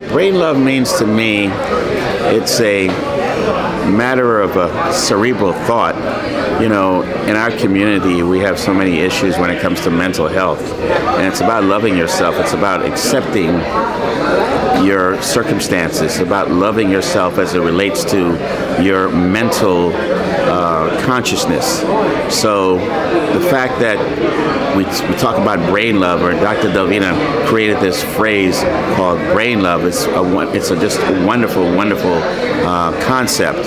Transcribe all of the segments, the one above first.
Brain love means to me, it's a matter of a cerebral thought. You know, in our community, we have so many issues when it comes to mental health. And it's about loving yourself. It's about accepting your circumstances, about loving yourself as it relates to your mental consciousness. So the fact that we talk about brain love, or Dr. Delvina created this phrase called brain love, it's just a wonderful, wonderful concept.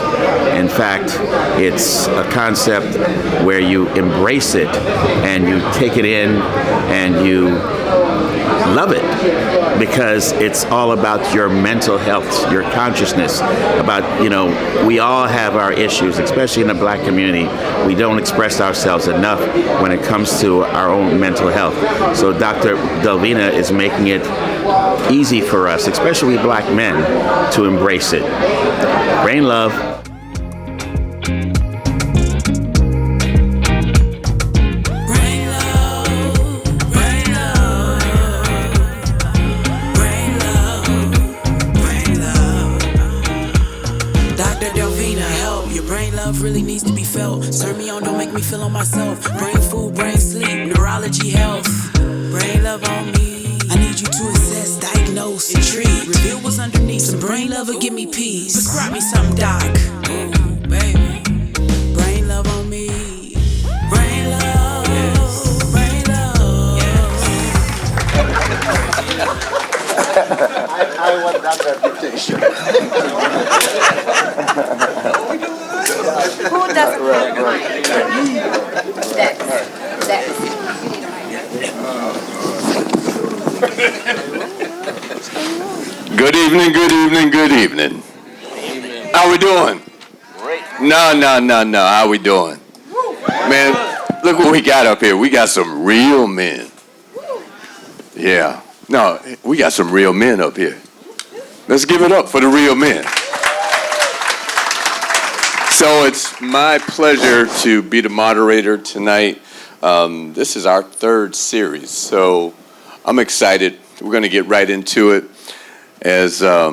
In fact, it's a concept where you embrace it and you take it in and you love it, because it's all about your mental health, your consciousness, about, you know, we all have our issues, especially in the Black community. We don't express ourselves enough when it comes to our own mental health. So Dr. Delvina is making it easy for us, especially Black men, to embrace it. Brain love. Really needs to be felt. Turn me on, don't make me feel on myself. Brain food, brain sleep, neurology health. Brain love on me. I need you to assess, diagnose, and treat. Reveal what's underneath. Some brain love will give me peace. Prescribe me some doc. Ooh, baby. Brain love on me. Brain love. Yes. Brain love. Yes. I want that reputation. Who doesn't have a mic? That's. Good evening, good evening, good evening. How we doing? Great. No. How we doing? Man, look what we got up here. We got some real men. Yeah. No, we got some real men up here. Let's give it up for the real men. So it's my pleasure to be the moderator tonight. This is our third series, so I'm excited. We're going to get right into it. As I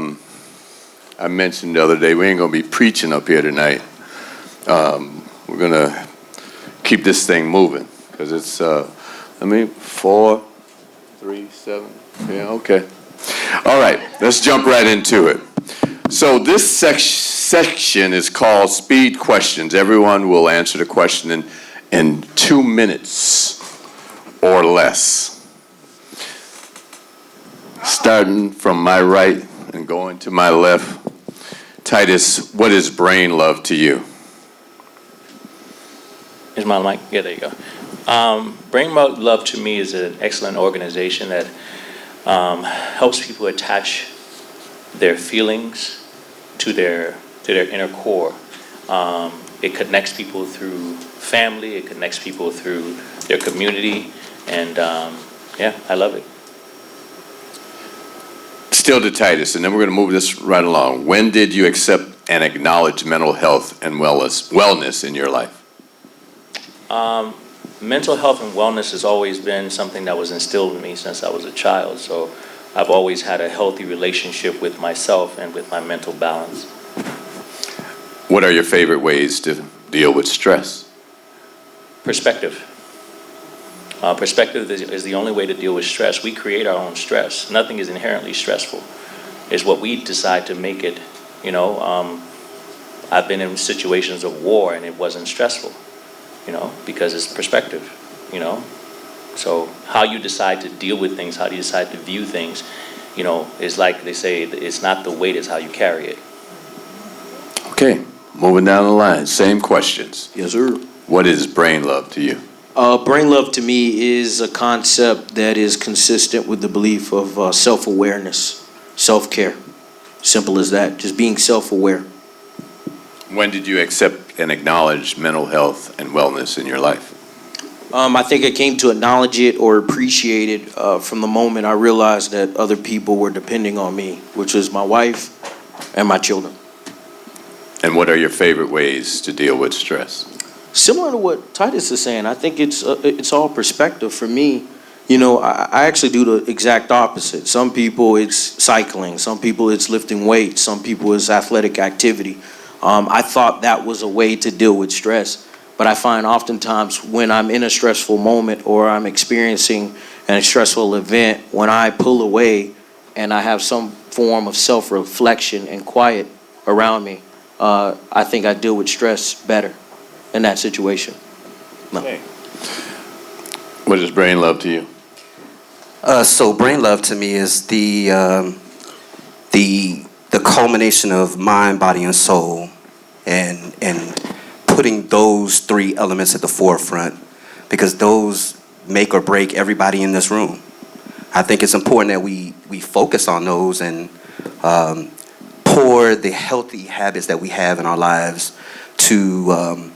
mentioned the other day, we ain't going to be preaching up here tonight. We're going to keep this thing moving, because it's, 4, 3, 7. Yeah, okay. All right, let's jump right into it. So this section is called Speed Questions. Everyone will answer the question in 2 minutes or less. Starting from my right and going to my left. Titus, what is brain love to you? Is my mic? Yeah, there you go. Brain love to me is an excellent organization that helps people attach their feelings to their inner core. It connects people through family. It connects people through their community, and I love it. Still to Titus, and then we're going to move this right along. When did you accept and acknowledge mental health and wellness in your life? Mental health and wellness has always been something that was instilled in me since I was a child. So I've always had a healthy relationship with myself and with my mental balance. What are your favorite ways to deal with stress? Perspective. Perspective is the only way to deal with stress. We create our own stress. Nothing is inherently stressful. It's what we decide to make it. You know, I've been in situations of war and it wasn't stressful, you know, because it's perspective, you know. So how you decide to deal with things, how do you decide to view things, you know, is like they say, it's not the weight, it's how you carry it. Okay, moving down the line, same questions. Yes, sir. What is brain love to you? Brain love to me is a concept that is consistent with the belief of self-awareness, self-care. Simple as that, just being self-aware. When did you accept and acknowledge mental health and wellness in your life? I think I came to acknowledge it or appreciate it from the moment I realized that other people were depending on me, which was my wife and my children. And what are your favorite ways to deal with stress? Similar to what Titus is saying, I think it's all perspective. For me, You know, I actually do the exact opposite. Some people it's cycling, some people it's lifting weights, some people it's athletic activity. I thought that was a way to deal with stress, but I find oftentimes when I'm in a stressful moment or I'm experiencing a stressful event, when I pull away and I have some form of self-reflection and quiet around me, I think I deal with stress better in that situation. No. Okay. What does brain love to you? So brain love to me is the culmination of mind, body, and soul, and putting those three elements at the forefront, because those make or break everybody in this room. I think it's important that we focus on those and pour the healthy habits that we have in our lives to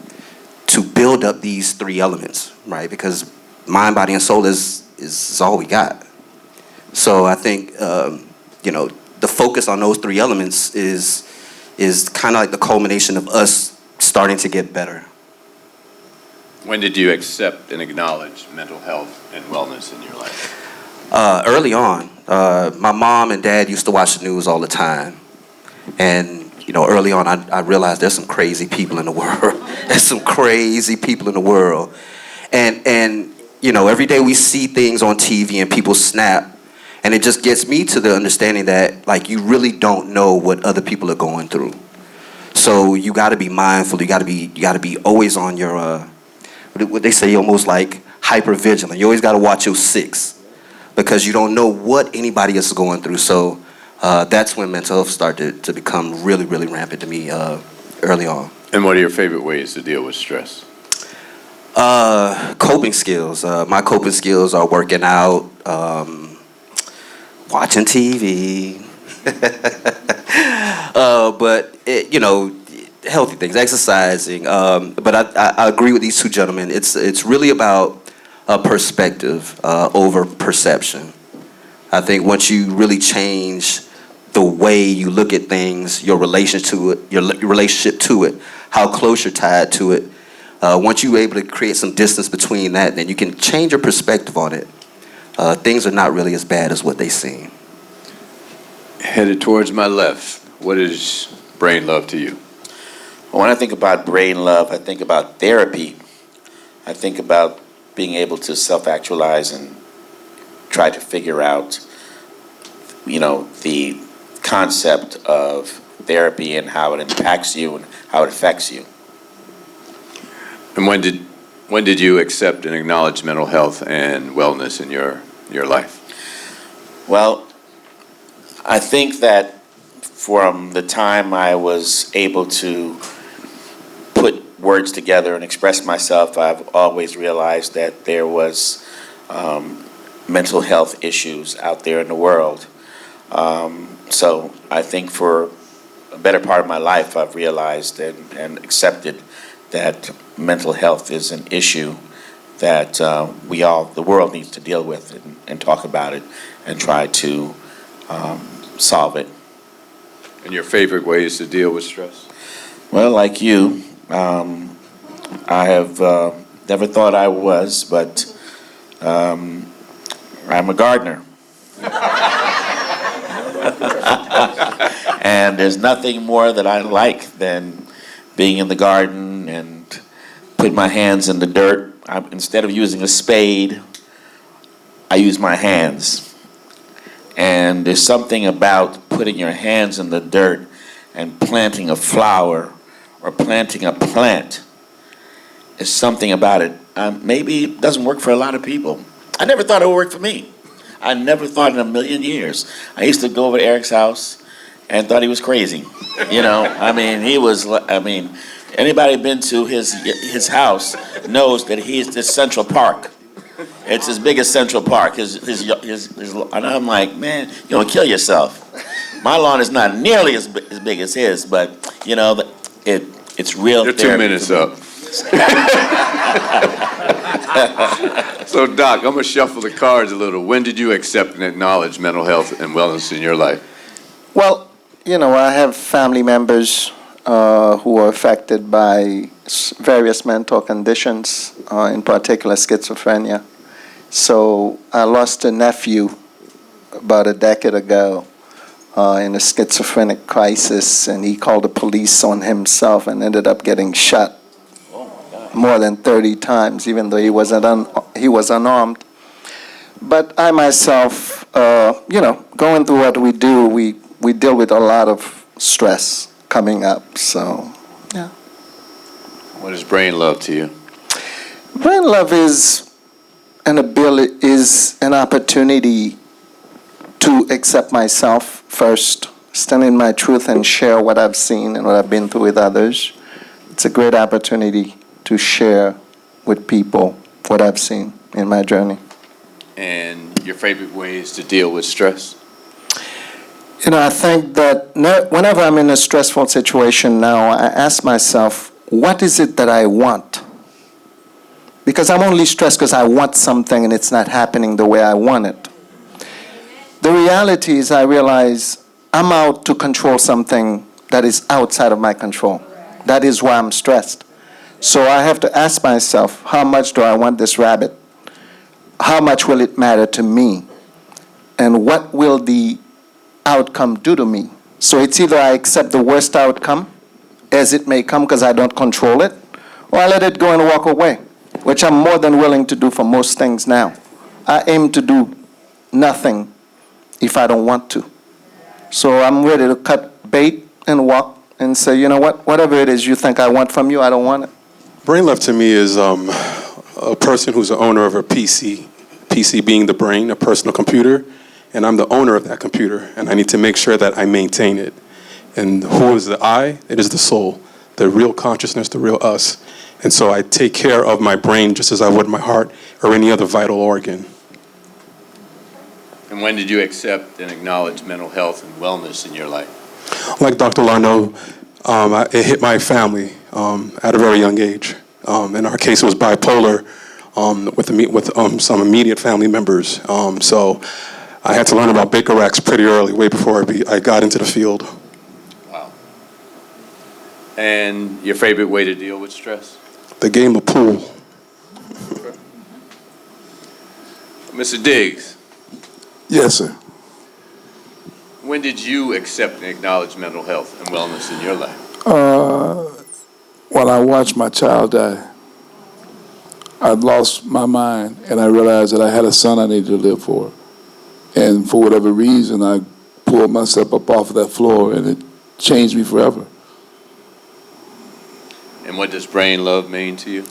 build up these three elements, right? Because mind, body, and soul is all we got. So I think the focus on those three elements is kind of like the culmination of us starting to get better. When did you accept and acknowledge mental health and wellness in your life? Early on, my mom and dad used to watch the news all the time, and early on, I realized there's some crazy people in the world. There's some crazy people in the world, and every day we see things on TV and people snap, and it just gets me to the understanding that you really don't know what other people are going through. So you got to be mindful. You got to be always on your what they say, almost like hyper vigilant. You always got to watch your six, because you don't know what anybody else is going through. So that's when mental health started to become really, really rampant to me early on. And what are your favorite ways to deal with stress? Coping skills. My coping skills are working out, watching TV, but healthy things, exercising. But I agree with these two gentlemen. It's really about perspective over perception. I think once you really change the way you look at things, your relationship to it, how close you're tied to it, once you're able to create some distance between that, then you can change your perspective on it. Things are not really as bad as what they seem. Headed towards my left, what is brain love to you? When I think about brain love, I think about therapy. I think about being able to self-actualize and try to figure out, the concept of therapy and how it impacts you and how it affects you. And when did you accept and acknowledge mental health and wellness in your life? Well, I think that from the time I was able to put words together and express myself, I've always realized that there was mental health issues out there in the world. So I think for a better part of my life, I've realized and accepted that mental health is an issue that the world needs to deal with and talk about it and try to solve it. And your favorite ways to deal with stress? Well, like you, I have never thought I was, but I'm a gardener. And there's nothing more that I like than being in the garden and putting my hands in the dirt. Instead of using a spade, I use my hands. And there's something about putting your hands in the dirt and planting a flower or planting a plant. There's something about it. Maybe it doesn't work for a lot of people. I never thought it would work for me. I never thought in a million years. I used to go over to Eric's house and thought he was crazy. Anybody been to his house knows that he's the Central Park. It's his biggest Central Park. And I'm like, man, you're gonna kill yourself. My lawn is not nearly as big as his, but it's real. You're 2 minutes up. So, Doc, I'm gonna shuffle the cards a little. When did you accept and acknowledge mental health and wellness in your life? Well, I have family members who are affected by various mental conditions, in particular schizophrenia. So I lost a nephew about a decade ago in a schizophrenic crisis, and he called the police on himself and ended up getting shot more than 30 times, even though he was unarmed. But I myself, going through what we do, we deal with a lot of stress coming up. So, yeah. What is brain love to you? Brain love is an opportunity to accept myself first, stand in my truth, and share what I've seen and what I've been through with others. It's a great opportunity to share with people what I've seen in my journey. And your favorite ways to deal with stress? I think that whenever I'm in a stressful situation now, I ask myself, what is it that I want? Because I'm only stressed because I want something and it's not happening the way I want it. The reality is I realize I'm out to control something that is outside of my control. That is why I'm stressed. So I have to ask myself, how much do I want this rabbit? How much will it matter to me? And what will the outcome do to me? So it's either I accept the worst outcome as it may come because I don't control it, or I let it go and walk away, which I'm more than willing to do for most things now. I aim to do nothing if I don't want to. So I'm ready to cut bait and walk and say, you know what, whatever it is you think I want from you, I don't want it. Brain love to me is a person who's the owner of a PC, PC being the brain, a personal computer, and I'm the owner of that computer, and I need to make sure that I maintain it. And who is the I? It is the soul, the real consciousness, the real us. And so I take care of my brain just as I would my heart or any other vital organ. And when did you accept and acknowledge mental health and wellness in your life? Like Dr. Lando, it hit my family at a very young age. In our case, it was bipolar with some immediate family members. So I had to learn about Baker Acts pretty early, way before I got into the field. Wow. And your favorite way to deal with stress? The game of pool. Mr. Diggs. Yes, sir. When did you accept and acknowledge mental health and wellness in your life? When I watched my child die, I lost my mind, and I realized that I had a son I needed to live for. And for whatever reason, I pulled myself up off of that floor, and it changed me forever. And what does brain love mean to you?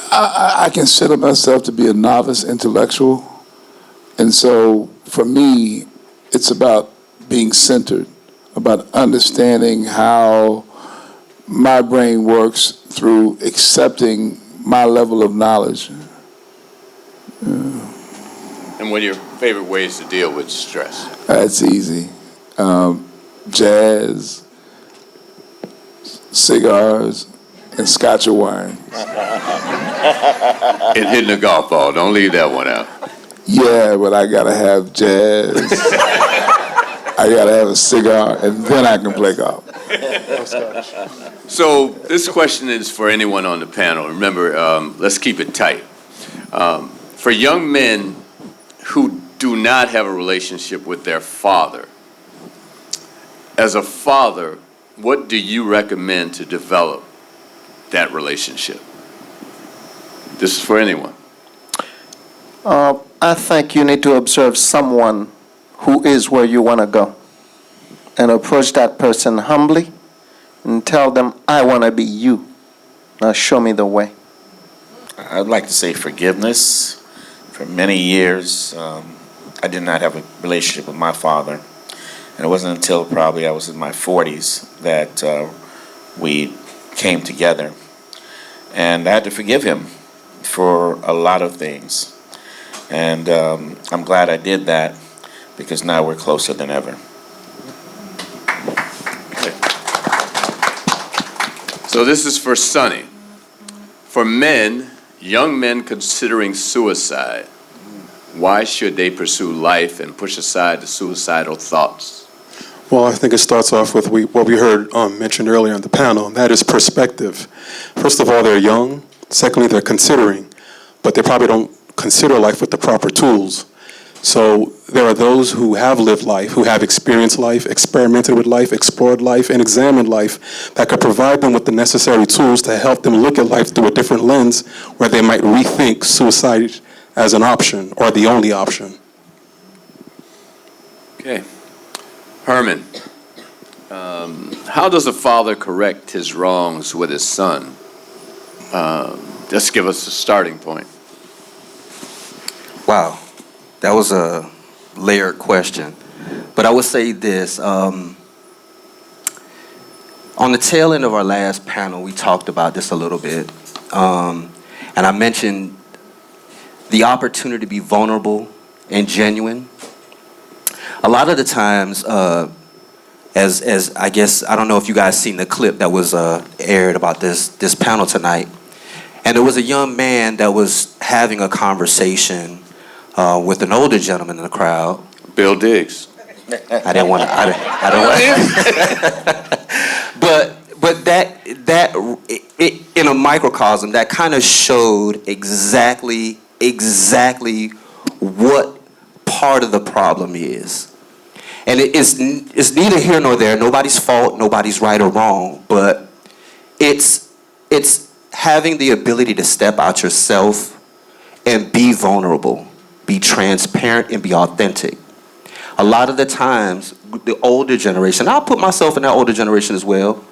I consider myself to be a novice intellectual, and so for me, it's about being centered, about understanding how my brain works through accepting my level of knowledge. And what are your favorite ways to deal with stress? That's easy. Jazz, cigars, and scotch or wine. And hitting a golf ball. Don't leave that one out. Yeah, but I gotta have jazz. I gotta have a cigar, and then I can play golf. So this question is for anyone on the panel. Remember, let's keep it tight. For young men who do not have a relationship with their father, as a father, what do you recommend to develop that relationship? This is for anyone. I think you need to observe someone who is where you want to go and approach that person humbly and tell them, I want to be you. Now show me the way. I'd like to say forgiveness. For many years, I did not have a relationship with my father. And it wasn't until probably I was in my 40s that we came together. And I had to forgive him for a lot of things. And I'm glad I did that because now we're closer than ever. So this is for Sonny. For men, young men considering suicide, why should they pursue life and push aside the suicidal thoughts? Well, I think it starts off with what we heard mentioned earlier on the panel, and that is perspective. First of all, they're young. Secondly, they're considering. but they probably don't consider life with the proper tools. So there are those who have lived life, who have experienced life, experimented with life, explored life, and examined life that could provide them with the necessary tools to help them look at life through a different lens where they might rethink suicide as an option or the only option. Okay. Herman, how does a father correct his wrongs with his son? Just give us a starting point. Wow, that was a layered question. But I would say this. On the tail end of our last panel, we talked about this a little bit. And I mentioned the opportunity to be vulnerable and genuine. A lot of the times, as I guess, I don't know if you guys seen the clip that was aired about this panel tonight. And there was a young man that was having a conversation with an older gentleman in the crowd. Bill Diggs. I didn't want to. I don't want. But that in a microcosm, that kind of showed exactly what part of the problem is. And it's neither here nor there. Nobody's fault. Nobody's right or wrong. But it's having the ability to step out yourself and be vulnerable, be transparent, and be authentic. A lot of the times, the older generation, I'll put myself in that older generation as well,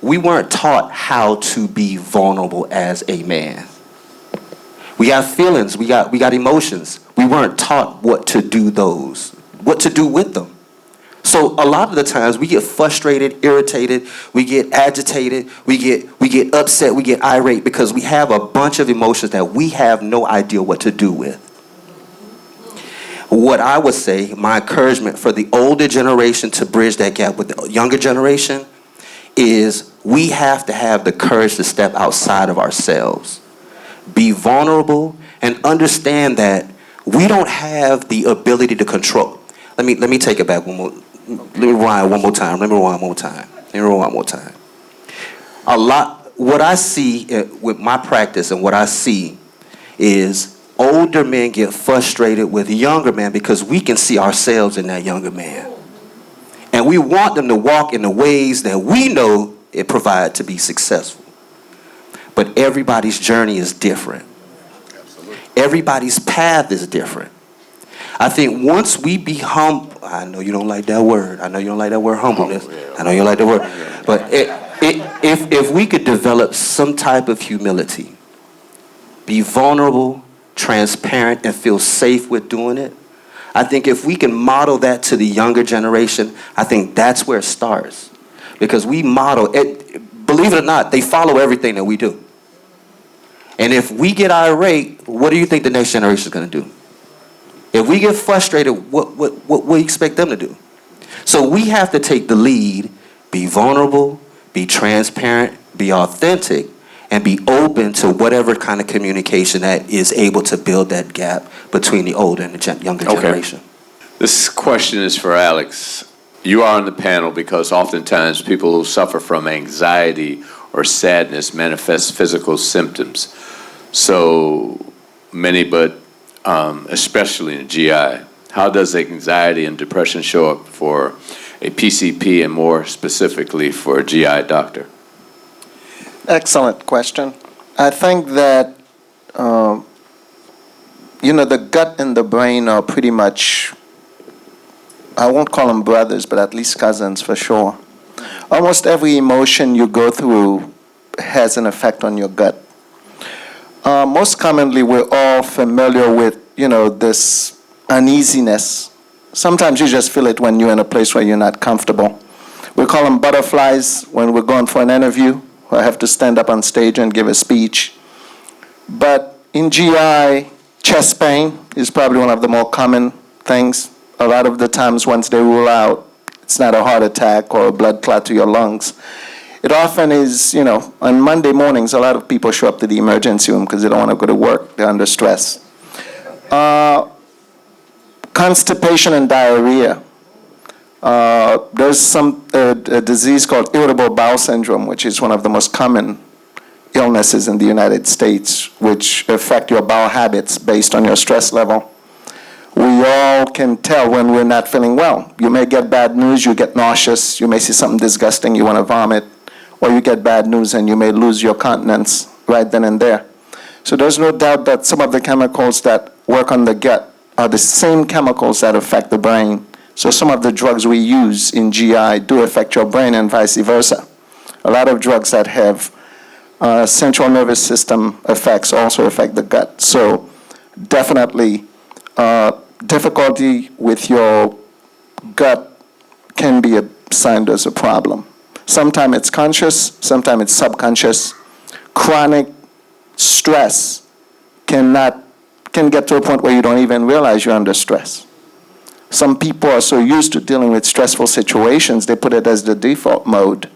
we weren't taught how to be vulnerable as a man. We have feelings, we got emotions. We weren't taught what to do with them. So a lot of the times we get frustrated, irritated, we get agitated, we get upset, we get irate because we have a bunch of emotions that we have no idea what to do with. What I would say, my encouragement for the older generation to bridge that gap with the younger generation is we have to have the courage to step outside of ourselves. Be vulnerable and understand that we don't have the ability to control. Let me take it back one more. Let me rewind one more time. What I see with my practice and what I see is older men get frustrated with younger men because we can see ourselves in that younger man. And we want them to walk in the ways that we know it provides to be successful. But everybody's journey is different. Everybody's path is different. I think once we be humble, I know you don't like that word. I know you don't like that word, humbleness. I know you don't like that word. But if we could develop some type of humility, be vulnerable, transparent, and feel safe with doing it, I think if we can model that to the younger generation, I think that's where it starts. Because we model it, believe it or not, they follow everything that we do. And if we get irate, what do you think the next generation is going to do? If we get frustrated, what we expect them to do? So we have to take the lead, be vulnerable, be transparent, be authentic, and be open to whatever kind of communication that is able to build that gap between the older and the younger generation. This question is for Alex. You are on the panel because oftentimes people who suffer from anxiety or sadness manifest physical symptoms. So many, but especially in GI. How does anxiety and depression show up for a PCP and more specifically for a GI doctor? Excellent question. I think that, the gut and the brain are pretty much, I won't call them brothers, but at least cousins for sure. Almost every emotion you go through has an effect on your gut. Most commonly, we're all familiar with, this uneasiness. Sometimes you just feel it when you're in a place where you're not comfortable. We call them butterflies when we're going for an interview, or I have to stand up on stage and give a speech. But in GI, chest pain is probably one of the more common things. A lot of the times once they rule out, it's not a heart attack or a blood clot to your lungs. It often is, on Monday mornings, a lot of people show up to the emergency room because they don't want to go to work. They're under stress. Constipation and diarrhea. There's a disease called irritable bowel syndrome, which is one of the most common illnesses in the United States, which affect your bowel habits based on your stress level. We all can tell when we're not feeling well. You may get bad news, you get nauseous, you may see something disgusting, you want to vomit, or you get bad news and you may lose your continence right then and there. So there's no doubt that some of the chemicals that work on the gut are the same chemicals that affect the brain. So some of the drugs we use in GI do affect your brain and vice versa. A lot of drugs that have central nervous system effects also affect the gut. So definitely difficulty with your gut can be a sign there's a problem. Sometimes it's conscious, sometimes it's subconscious. Chronic stress can get to a point where you don't even realize you're under stress. Some people are so used to dealing with stressful situations, they put it as the default mode.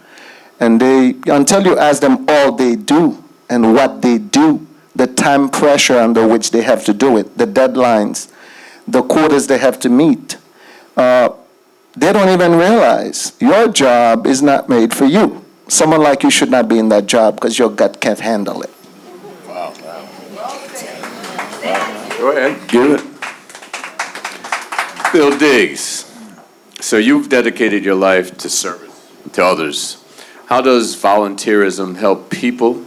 And until you ask them all they do and what they do, the time pressure under which they have to do it, the deadlines, the quotas they have to meet, they don't even realize your job is not made for you. Someone like you should not be in that job because your gut can't handle it. Wow. Go ahead, give it. Bill Diggs, so you've dedicated your life to service to others. How does volunteerism help people?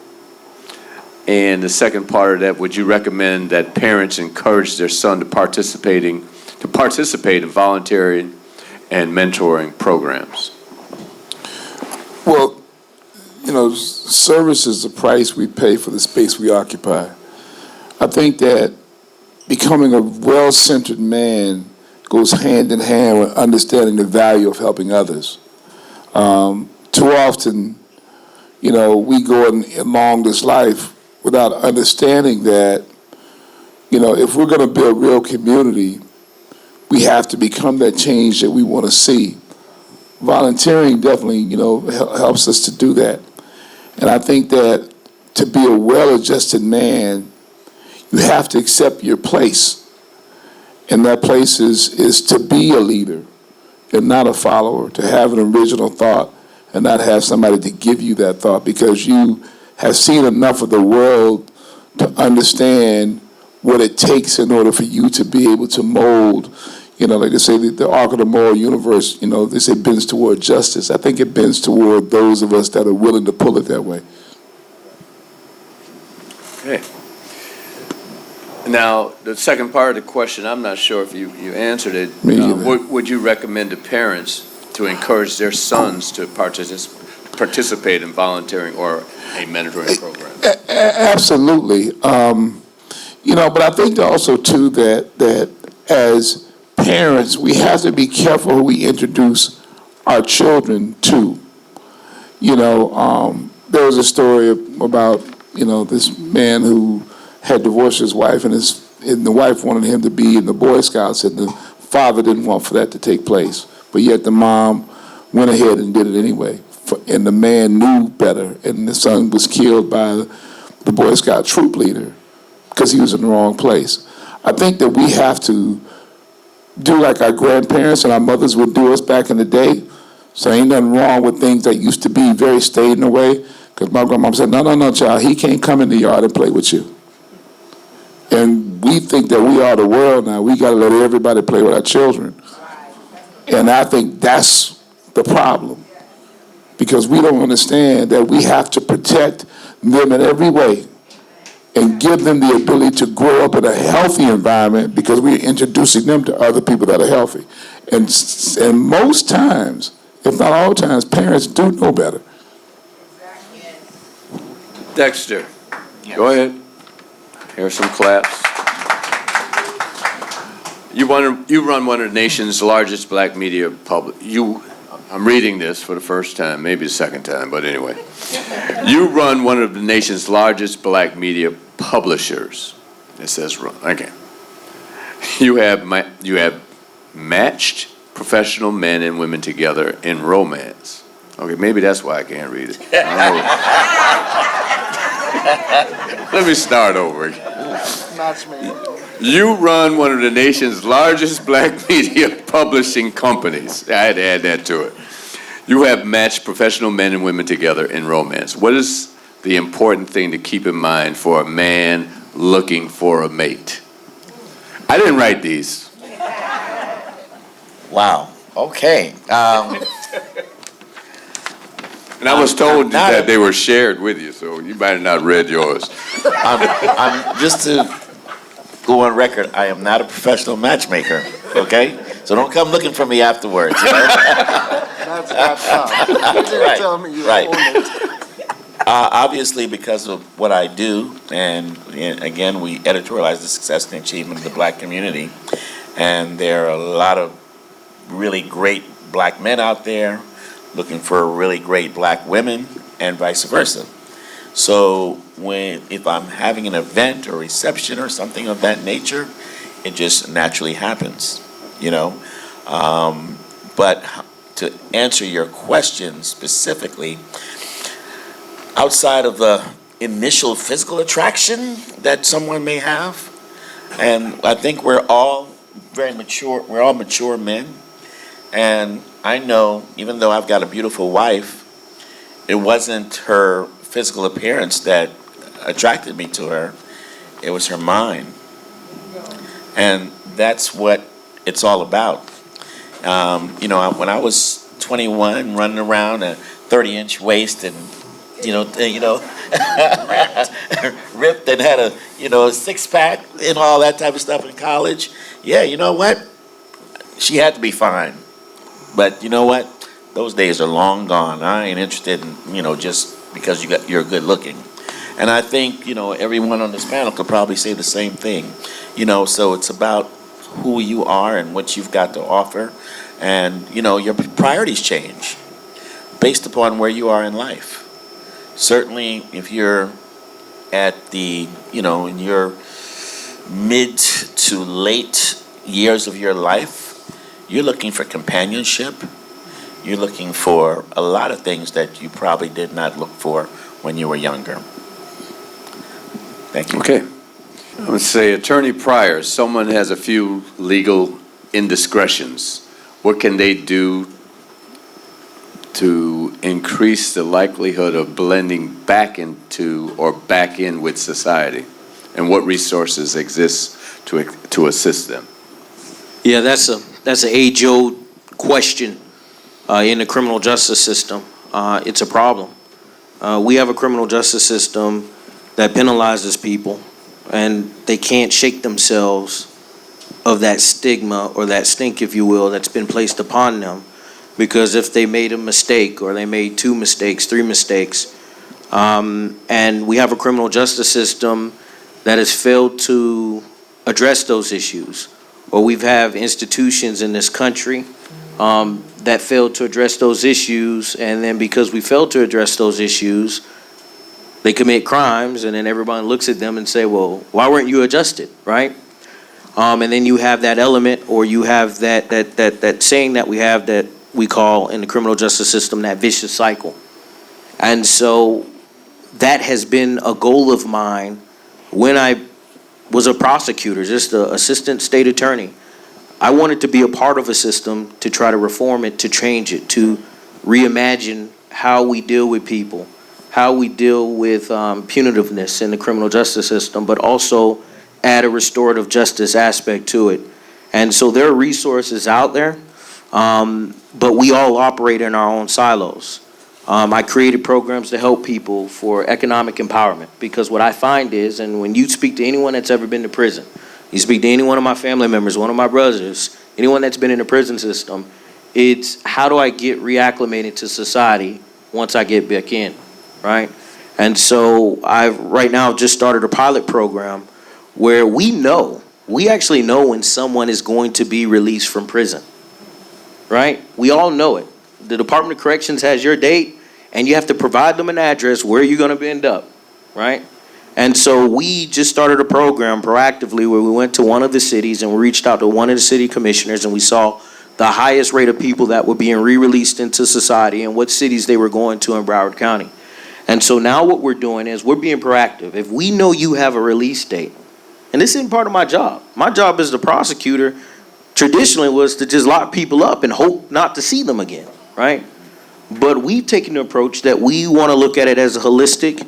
And the second part of that, would you recommend that parents encourage their son to participate in volunteering and mentoring programs? Well, service is the price we pay for the space we occupy. I think that becoming a well-centered man goes hand in hand with understanding the value of helping others. Too often, we go along this life without understanding that, if we're going to build real community, we have to become that change that we want to see. Volunteering definitely, helps us to do that. And I think that to be a well-adjusted man, you have to accept your place. And that place is to be a leader and not a follower, to have an original thought and not have somebody to give you that thought, because you have seen enough of the world to understand what it takes in order for you to be able to mold. Like they say, the arc of the moral universe, they say bends toward justice. I think it bends toward those of us that are willing to pull it that way. Okay. Now, the second part of the question, I'm not sure if you answered it. Would you recommend to parents to encourage their sons to participate in volunteering or a mentoring program? Absolutely. But I think also, too, that as parents, we have to be careful who we introduce our children to. There was a story about, this man who had divorced his wife, and the wife wanted him to be in the Boy Scouts, and the father didn't want for that to take place. But yet the mom went ahead and did it anyway. And the man knew better, and the son was killed by the Boy Scout troop leader because he was in the wrong place. I think that we have to do like our grandparents and our mothers would do us back in the day. So ain't nothing wrong with things that used to be very stayed in the way. Because my grandma said, no, child, he can't come in the yard and play with you. And we think that we are the world now. We got to let everybody play with our children. And I think that's the problem. Because we don't understand that we have to protect them in every way and give them the ability to grow up in a healthy environment, because we're introducing them to other people that are healthy. And most times, if not all times, parents do know better. Dexter, go ahead. Here's some claps. You run one of the nation's largest black media I'm reading this for the first time, maybe the second time, but anyway. You run one of the nation's largest black media publishers. It says run. Okay. You have matched professional men and women together in romance. Okay, maybe that's why I can't read it. Let me start over again. You run one of the nation's largest black media publishing companies. I had to add that to it. You have matched professional men and women together in romance. What is the important thing to keep in mind for a man looking for a mate? I didn't write these. Wow. Okay. And I was told that they were shared with you, so you might have not read yours. I'm just to go on record, I am not a professional matchmaker, okay? So don't come looking for me afterwards. You know? You didn't tell me you Right. owned it. Obviously, because of what I do, and again, we editorialize the success and achievement of the black community, and there are a lot of really great black men out there looking for really great black women, and vice versa. So if I'm having an event or reception or something of that nature, it just naturally happens, you know. But to answer your question specifically, outside of the initial physical attraction that someone may have, and I think we're all very mature, we're all mature men, and I know, even though I've got a beautiful wife, it wasn't her physical appearance that attracted me to her, it was her mind. And that's what it's all about. You know, when I was 21, running around a 30-inch waist and, ripped and had a six-pack and all that type of stuff in college, yeah, you know what? She had to be fine. But you know what? Those days are long gone. I ain't interested in, just because you're good looking. And I think, everyone on this panel could probably say the same thing. So it's about who you are and what you've got to offer. And, your priorities change based upon where you are in life. Certainly, if you're at the, in your mid to late years of your life, you're looking for companionship. You're looking for a lot of things that you probably did not look for when you were younger. Thank you. Okay. I would say, Attorney Pryor, someone has a few legal indiscretions. What can they do to increase the likelihood of blending back into or back in with society? And what resources exist to assist them? Yeah, that's an age-old question in the criminal justice system. It's a problem. We have a criminal justice system that penalizes people, and they can't shake themselves of that stigma or that stink, if you will, that's been placed upon them. Because if they made a mistake or they made 2 mistakes, 3 mistakes, and we have a criminal justice system that has failed to address those issues, or we have institutions in this country that failed to address those issues, and then because we failed to address those issues, they commit crimes, and then everybody looks at them and say, well, why weren't you adjusted, right? And then you have that element, or you have that saying that we have that we call in the criminal justice system that vicious cycle. And so that has been a goal of mine when I was a prosecutor, just an assistant state attorney. I wanted to be a part of a system to try to reform it, to change it, to reimagine how we deal with people, how we deal with punitiveness in the criminal justice system, but also add a restorative justice aspect to it. And so there are resources out there, but we all operate in our own silos. I created programs to help people for economic empowerment, because what I find is, and when you speak to anyone that's ever been to prison, you speak to any one of my family members, one of my brothers, anyone that's been in the prison system, it's how do I get reacclimated to society once I get back in, right? And so I've right now just started a pilot program where we actually know when someone is going to be released from prison, right? We all know it. The Department of Corrections has your date, and you have to provide them an address where you're going to end up, right? And so we just started a program proactively where we went to one of the cities and we reached out to one of the city commissioners, and we saw the highest rate of people that were being re-released into society and what cities they were going to in Broward County. And so now what we're doing is we're being proactive. If we know you have a release date, and this isn't part of my job. My job as the prosecutor traditionally was to just lock people up and hope not to see them again, right? But we've taken the approach that we want to look at it as a holistic,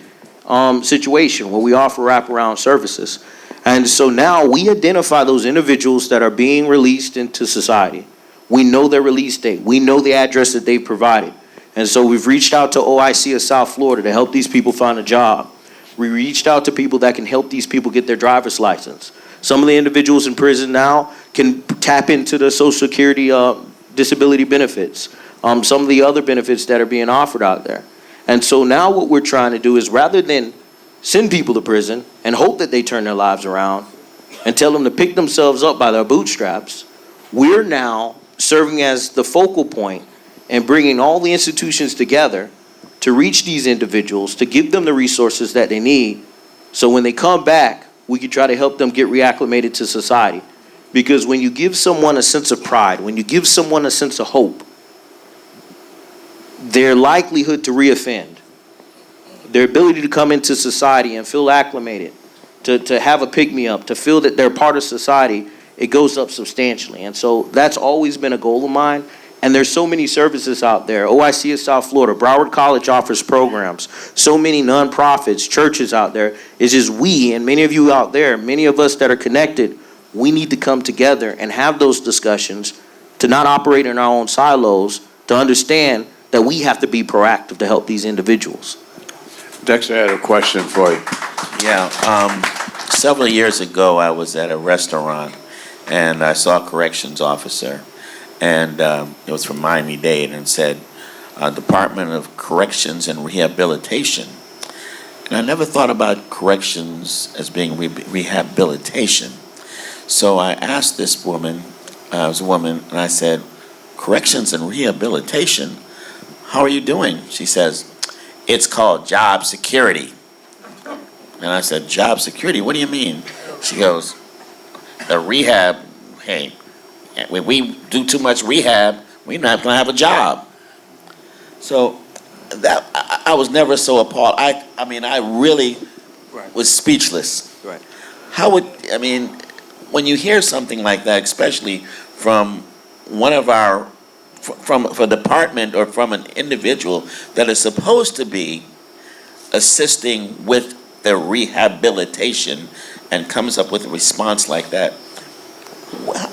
situation where we offer wraparound services. And so now we identify those individuals that are being released into society. We know their release date. We know the address that they've provided. And so we've reached out to OIC of South Florida to help these people find a job. We reached out to people that can help these people get their driver's license. Some of the individuals in prison now can tap into the Social Security disability benefits, some of the other benefits that are being offered out there. And so now what we're trying to do is, rather than send people to prison and hope that they turn their lives around and tell them to pick themselves up by their bootstraps, we're now serving as the focal point and bringing all the institutions together to reach these individuals, to give them the resources that they need, so when they come back, we can try to help them get reacclimated to society. Because when you give someone a sense of pride, when you give someone a sense of hope, their likelihood to reoffend, their ability to come into society and feel acclimated, to have a pick-me-up, to feel that they're part of society, it goes up substantially. And so that's always been a goal of mine. And there's so many services out there. OIC of South Florida, Broward College offers programs. So many nonprofits, churches out there. It's just we, and many of you out there, many of us that are connected, we need to come together and have those discussions, to not operate in our own silos, to understand that we have to be proactive to help these individuals. Dexter, I had a question for you. Yeah, several years ago, I was at a restaurant, and I saw a corrections officer, and it was from Miami-Dade, and said, Department of Corrections and Rehabilitation. And I never thought about corrections as being rehabilitation. So I asked this woman, it was a woman, and I said, corrections and rehabilitation? How are you doing? She says, it's called job security. And I said, job security? What do you mean? She goes, the rehab, hey, when we do too much rehab, we're not going to have a job. So that I was never so appalled. I mean, I really was speechless. Right. How would, I mean, when you hear something like that, especially from one of our, from a department or from an individual that is supposed to be assisting with their rehabilitation, and comes up with a response like that,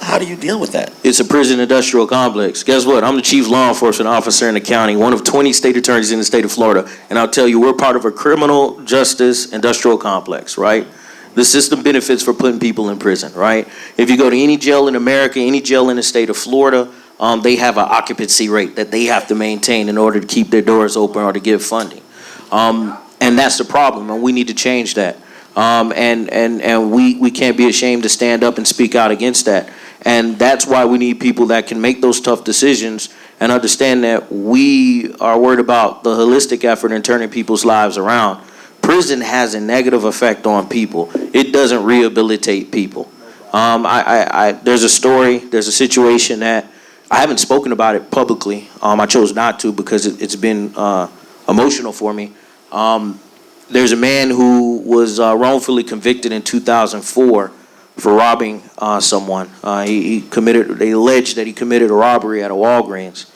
how do you deal with that? It's a prison industrial complex. Guess what? I'm the chief law enforcement officer in the county, one of 20 state attorneys in the state of Florida. And I'll tell you, we're part of a criminal justice industrial complex, right? The system benefits for putting people in prison, right? If you go to any jail in America, any jail in the state of Florida, they have an occupancy rate that they have to maintain in order to keep their doors open or to give funding. And that's the problem, and we need to change that. And we can't be ashamed to stand up and speak out against that. And that's why we need people that can make those tough decisions and understand that we are worried about the holistic effort in turning people's lives around. Prison has a negative effect on people. It doesn't rehabilitate people. There's a story, there's a situation that I haven't spoken about it publicly. I chose not to because it's been emotional for me. There's a man who was wrongfully convicted in 2004 for robbing someone. They alleged that he committed a robbery at a Walgreens.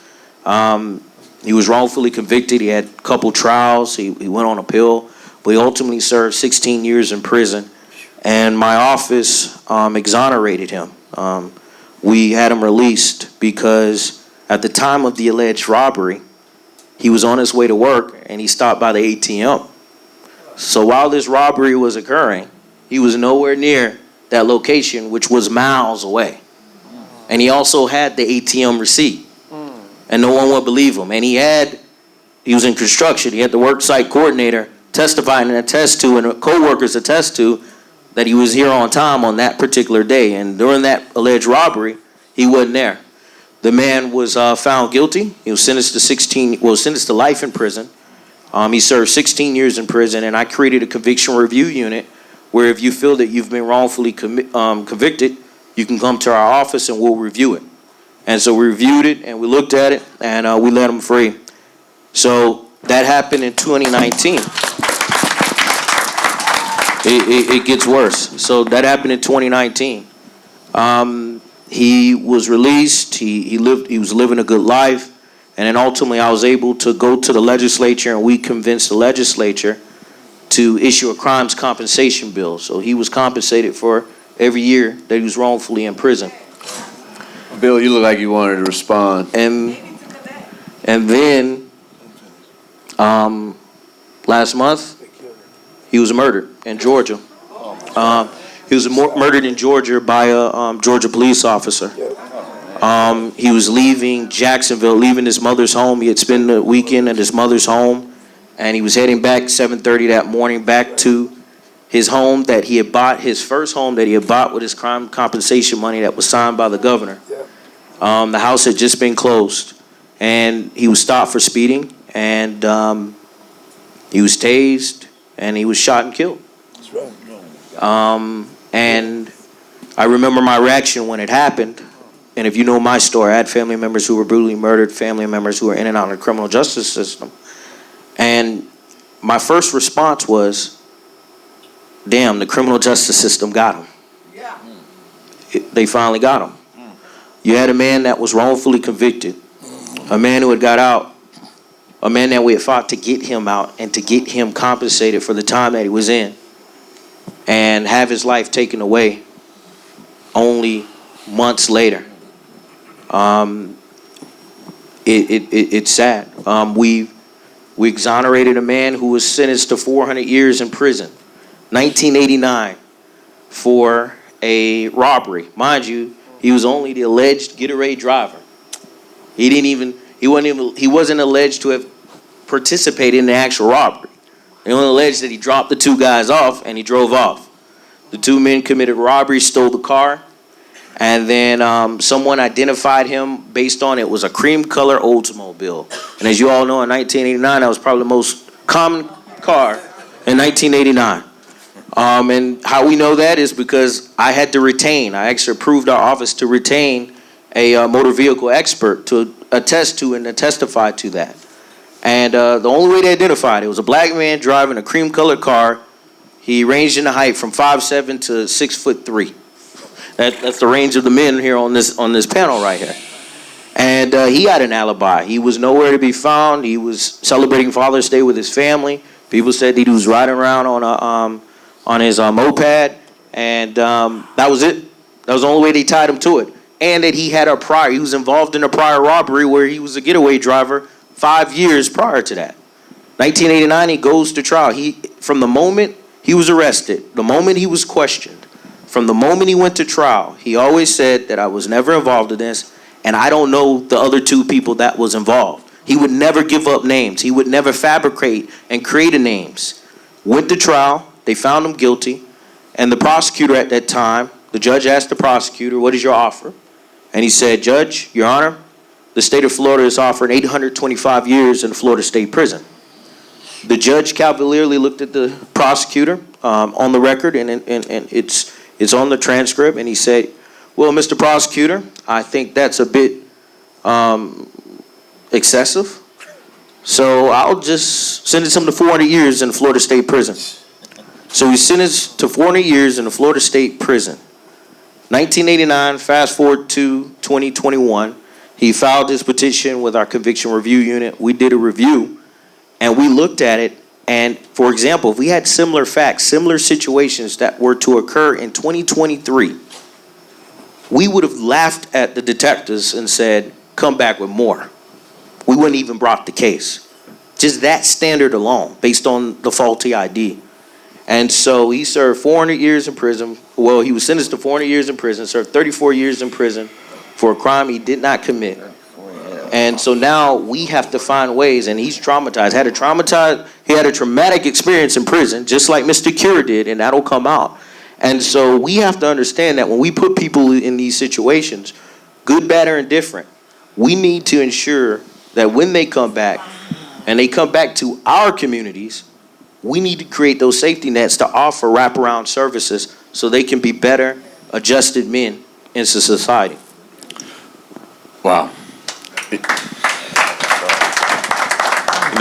He was wrongfully convicted. He had a couple trials. He went on appeal, but he ultimately served 16 years in prison. And my office exonerated him. We had him released because at the time of the alleged robbery, he was on his way to work and he stopped by the ATM. So while this robbery was occurring, he was nowhere near that location, which was miles away. And he also had the ATM receipt. And no one would believe him. And he was in construction. He had the work site coordinator testify and attest to, and the co-workers attest to, that he was here on time on that particular day. And during that alleged robbery, he wasn't there. The man was found guilty. He was sentenced to life in prison. He served 16 years in prison, and I created a conviction review unit where if you feel that you've been wrongfully convicted, you can come to our office and we'll review it. And so we reviewed it and we looked at it and we let him free. So that happened in 2019. It gets worse. So that happened in 2019. He was released. He was living a good life. And then ultimately I was able to go to the legislature and we convinced the legislature to issue a crimes compensation bill. So he was compensated for every year that he was wrongfully in prison. Bill, you look like you wanted to respond. And then last month, he was murdered in Georgia. He was murdered in Georgia by a Georgia police officer. He was leaving Jacksonville, leaving his mother's home. He had spent the weekend at his mother's home, and he was heading back 7:30 that morning back to his home that he had bought, his first home that he had bought with his crime compensation money that was signed by the governor. The house had just been closed, and he was stopped for speeding, and he was tased, and he was shot and killed. That's right. And I remember my reaction when it happened. And if you know my story, I had family members who were brutally murdered, family members who were in and out of the criminal justice system. And my first response was, damn, the criminal justice system got him. They finally got him. You had a man that was wrongfully convicted, a man who had got out, a man that we had fought to get him out and to get him compensated for the time that he was in, and have his life taken away only months later. It's sad. We exonerated a man who was sentenced to 400 years in prison, 1989, for a robbery. Mind you, he was only the alleged getaway driver. He wasn't alleged to have participated in the actual robbery. They only alleged that he dropped the two guys off and he drove off. The two men committed robbery, stole the car, and then someone identified him based on it was a cream color Oldsmobile. And as you all know, in 1989, that was probably the most common car in 1989. And how we know that is because I actually approved our office to retain a motor vehicle expert to attest to and to testify to that. And the only way they identified it was a black man driving a cream colored car. He ranged in the height from 5'7" to 6'3". That's the range of the men here on this panel right here. And he had an alibi. He was nowhere to be found. He was celebrating Father's Day with his family. People said that he was riding around on his moped, and that was it. That was the only way they tied him to it. And that he was involved in a prior robbery where he was a getaway driver 5 years prior to that. 1989, he goes to trial. From the moment he was arrested, the moment he was questioned, from the moment he went to trial, he always said that I was never involved in this, and I don't know the other two people that was involved. He would never give up names. He would never fabricate and create names. Went to trial. They found him guilty. And the prosecutor at that time, the judge asked the prosecutor, what is your offer? And he said, Judge, Your Honor, the state of Florida is offering 825 years in Florida State Prison. The judge cavalierly looked at the prosecutor on the record, and it's on the transcript, and he said, well, Mr. Prosecutor, I think that's a bit excessive. So I'll just sentence him to 400 years in Florida State Prison. So he's sentenced to 400 years in the Florida State Prison. 1989, fast forward to 2021, he filed his petition with our conviction review unit. We did a review, and we looked at it. And for example, if we had similar facts, similar situations that were to occur in 2023, we would have laughed at the detectives and said, come back with more. We wouldn't even brought the case. Just that standard alone, based on the faulty ID. And so he served 400 years in prison. Well, he was sentenced to 400 years in prison, served 34 years in prison for a crime he did not commit. And so now we have to find ways, and he's traumatized. He had a traumatic experience in prison, just like Mr. Cure did, and that'll come out. And so we have to understand that when we put people in these situations, good, bad, or indifferent, we need to ensure that when they come back, and they come back to our communities, we need to create those safety nets to offer wraparound services so they can be better adjusted men into society. Wow.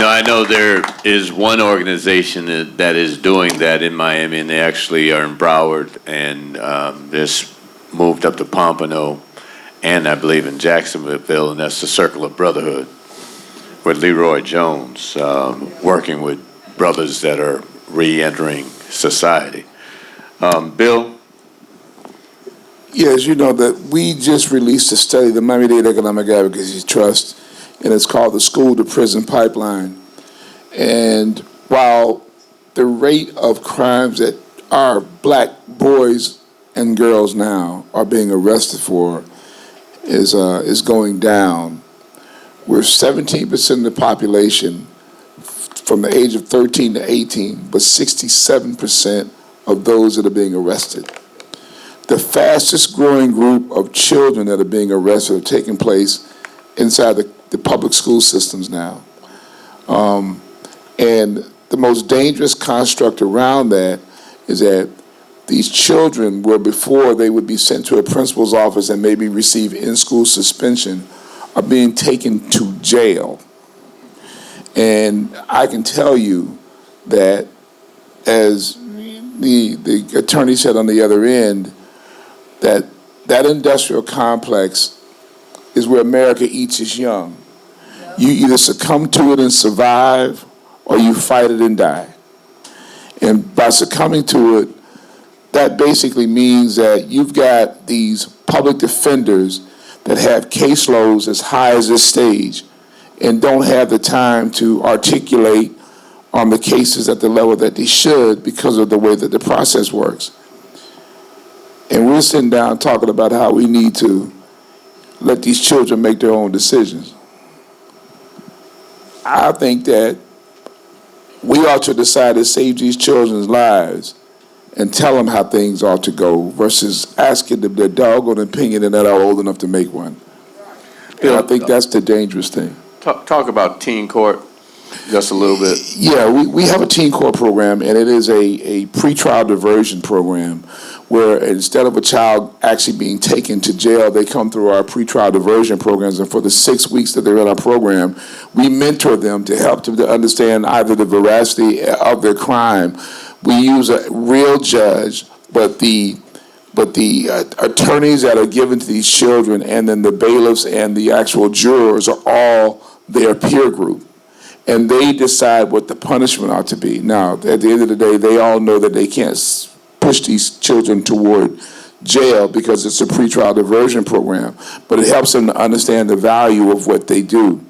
I know there is one organization that is doing that in Miami, and they actually are in Broward, and this moved up to Pompano, and I believe in Jacksonville, and that's the Circle of Brotherhood with Leroy Jones, working with brothers that are re-entering society. Bill? Yes, you know that we just released a study, the Miami-Dade Economic Advocacy Trust, and it's called the School to Prison Pipeline. And while the rate of crimes that our black boys and girls now are being arrested for is going down, we're 17% of the population from the age of 13 to 18, but 67% of those that are being arrested. The fastest growing group of children that are being arrested are taking place inside the public school systems now. And the most dangerous construct around that is that these children, where before they would be sent to a principal's office and maybe receive in-school suspension, are being taken to jail. And I can tell you that, as the attorney said on the other end, that industrial complex is where America eats its young. You either succumb to it and survive, or you fight it and die. And by succumbing to it, that basically means that you've got these public defenders that have caseloads as high as this stage and don't have the time to articulate on the cases at the level that they should because of the way that the process works. And we're sitting down talking about how we need to let these children make their own decisions. I think that we ought to decide to save these children's lives and tell them how things ought to go versus asking them their doggone opinion and they're not old enough to make one. And I think that's the dangerous thing. Talk about teen court just a little bit. Yeah, we have a teen court program, and it is a pretrial diversion program where instead of a child actually being taken to jail, they come through our pretrial diversion programs, and for the 6 weeks that they're in our program, we mentor them to help them to understand either the veracity of their crime. We use a real judge, but the attorneys that are given to these children and then the bailiffs and the actual jurors are all their peer group. And they decide what the punishment ought to be. Now, at the end of the day, they all know that they can't push these children toward jail because it's a pretrial diversion program, but it helps them to understand the value of what they do.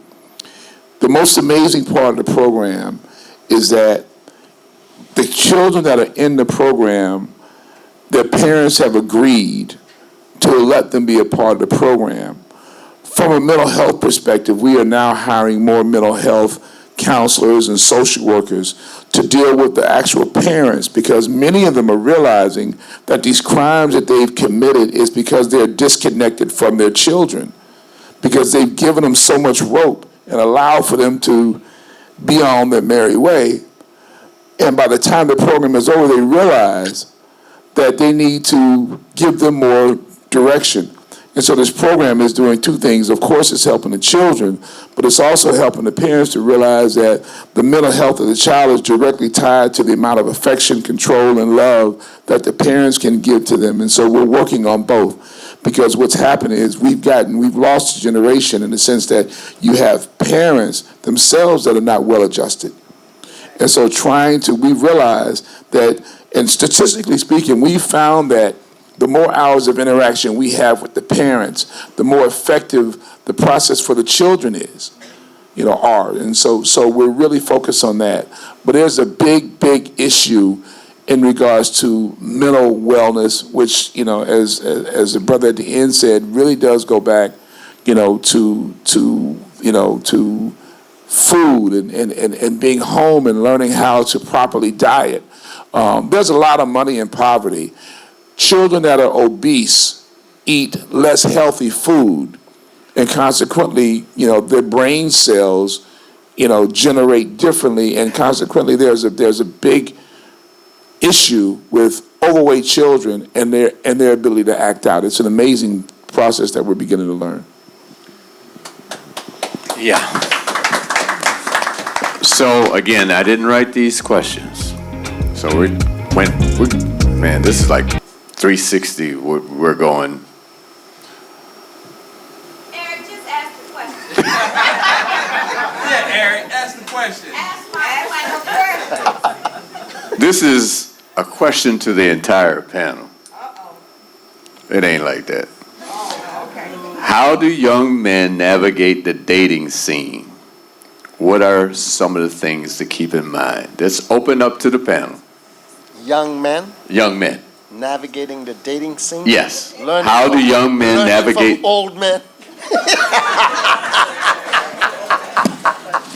The most amazing part of the program is that the children that are in the program, their parents have agreed to let them be a part of the program. From a mental health perspective, we are now hiring more mental health counselors and social workers to deal with the actual parents, because many of them are realizing that these crimes that they've committed is because they're disconnected from their children, because they've given them so much rope and allowed for them to be on their merry way. And by the time the program is over, they realize that they need to give them more direction. And so this program is doing two things. Of course, it's helping the children, but it's also helping the parents to realize that the mental health of the child is directly tied to the amount of affection, control, and love that the parents can give to them. And so we're working on both, because what's happened is we've lost a generation in the sense that you have parents themselves that are not well adjusted. And so we realize that, and statistically speaking, we found that the more hours of interaction we have with the parents, the more effective the process for the children are. And so we're really focused on that. But there's a big issue in regards to mental wellness, which, as the brother at the end said, really does go back, to food and being home and learning how to properly diet. There's a lot of money in poverty. Children that are obese eat less healthy food, and consequently, their brain cells, generate differently, and consequently, there's a big issue with overweight children and their ability to act out. It's an amazing process that we're beginning to learn. Yeah. So again, I didn't write these questions. So man, this is like 360. We're going. Eric, just ask the question. Yeah, Eric, ask the question. Ask my question. This is a question to the entire panel. It ain't like that. How do young men navigate the dating scene? What are some of the things to keep in mind? Let's open up to the panel. Young men Young men. navigating the dating scene. Yes. Learning How do young men learning navigate? from old men.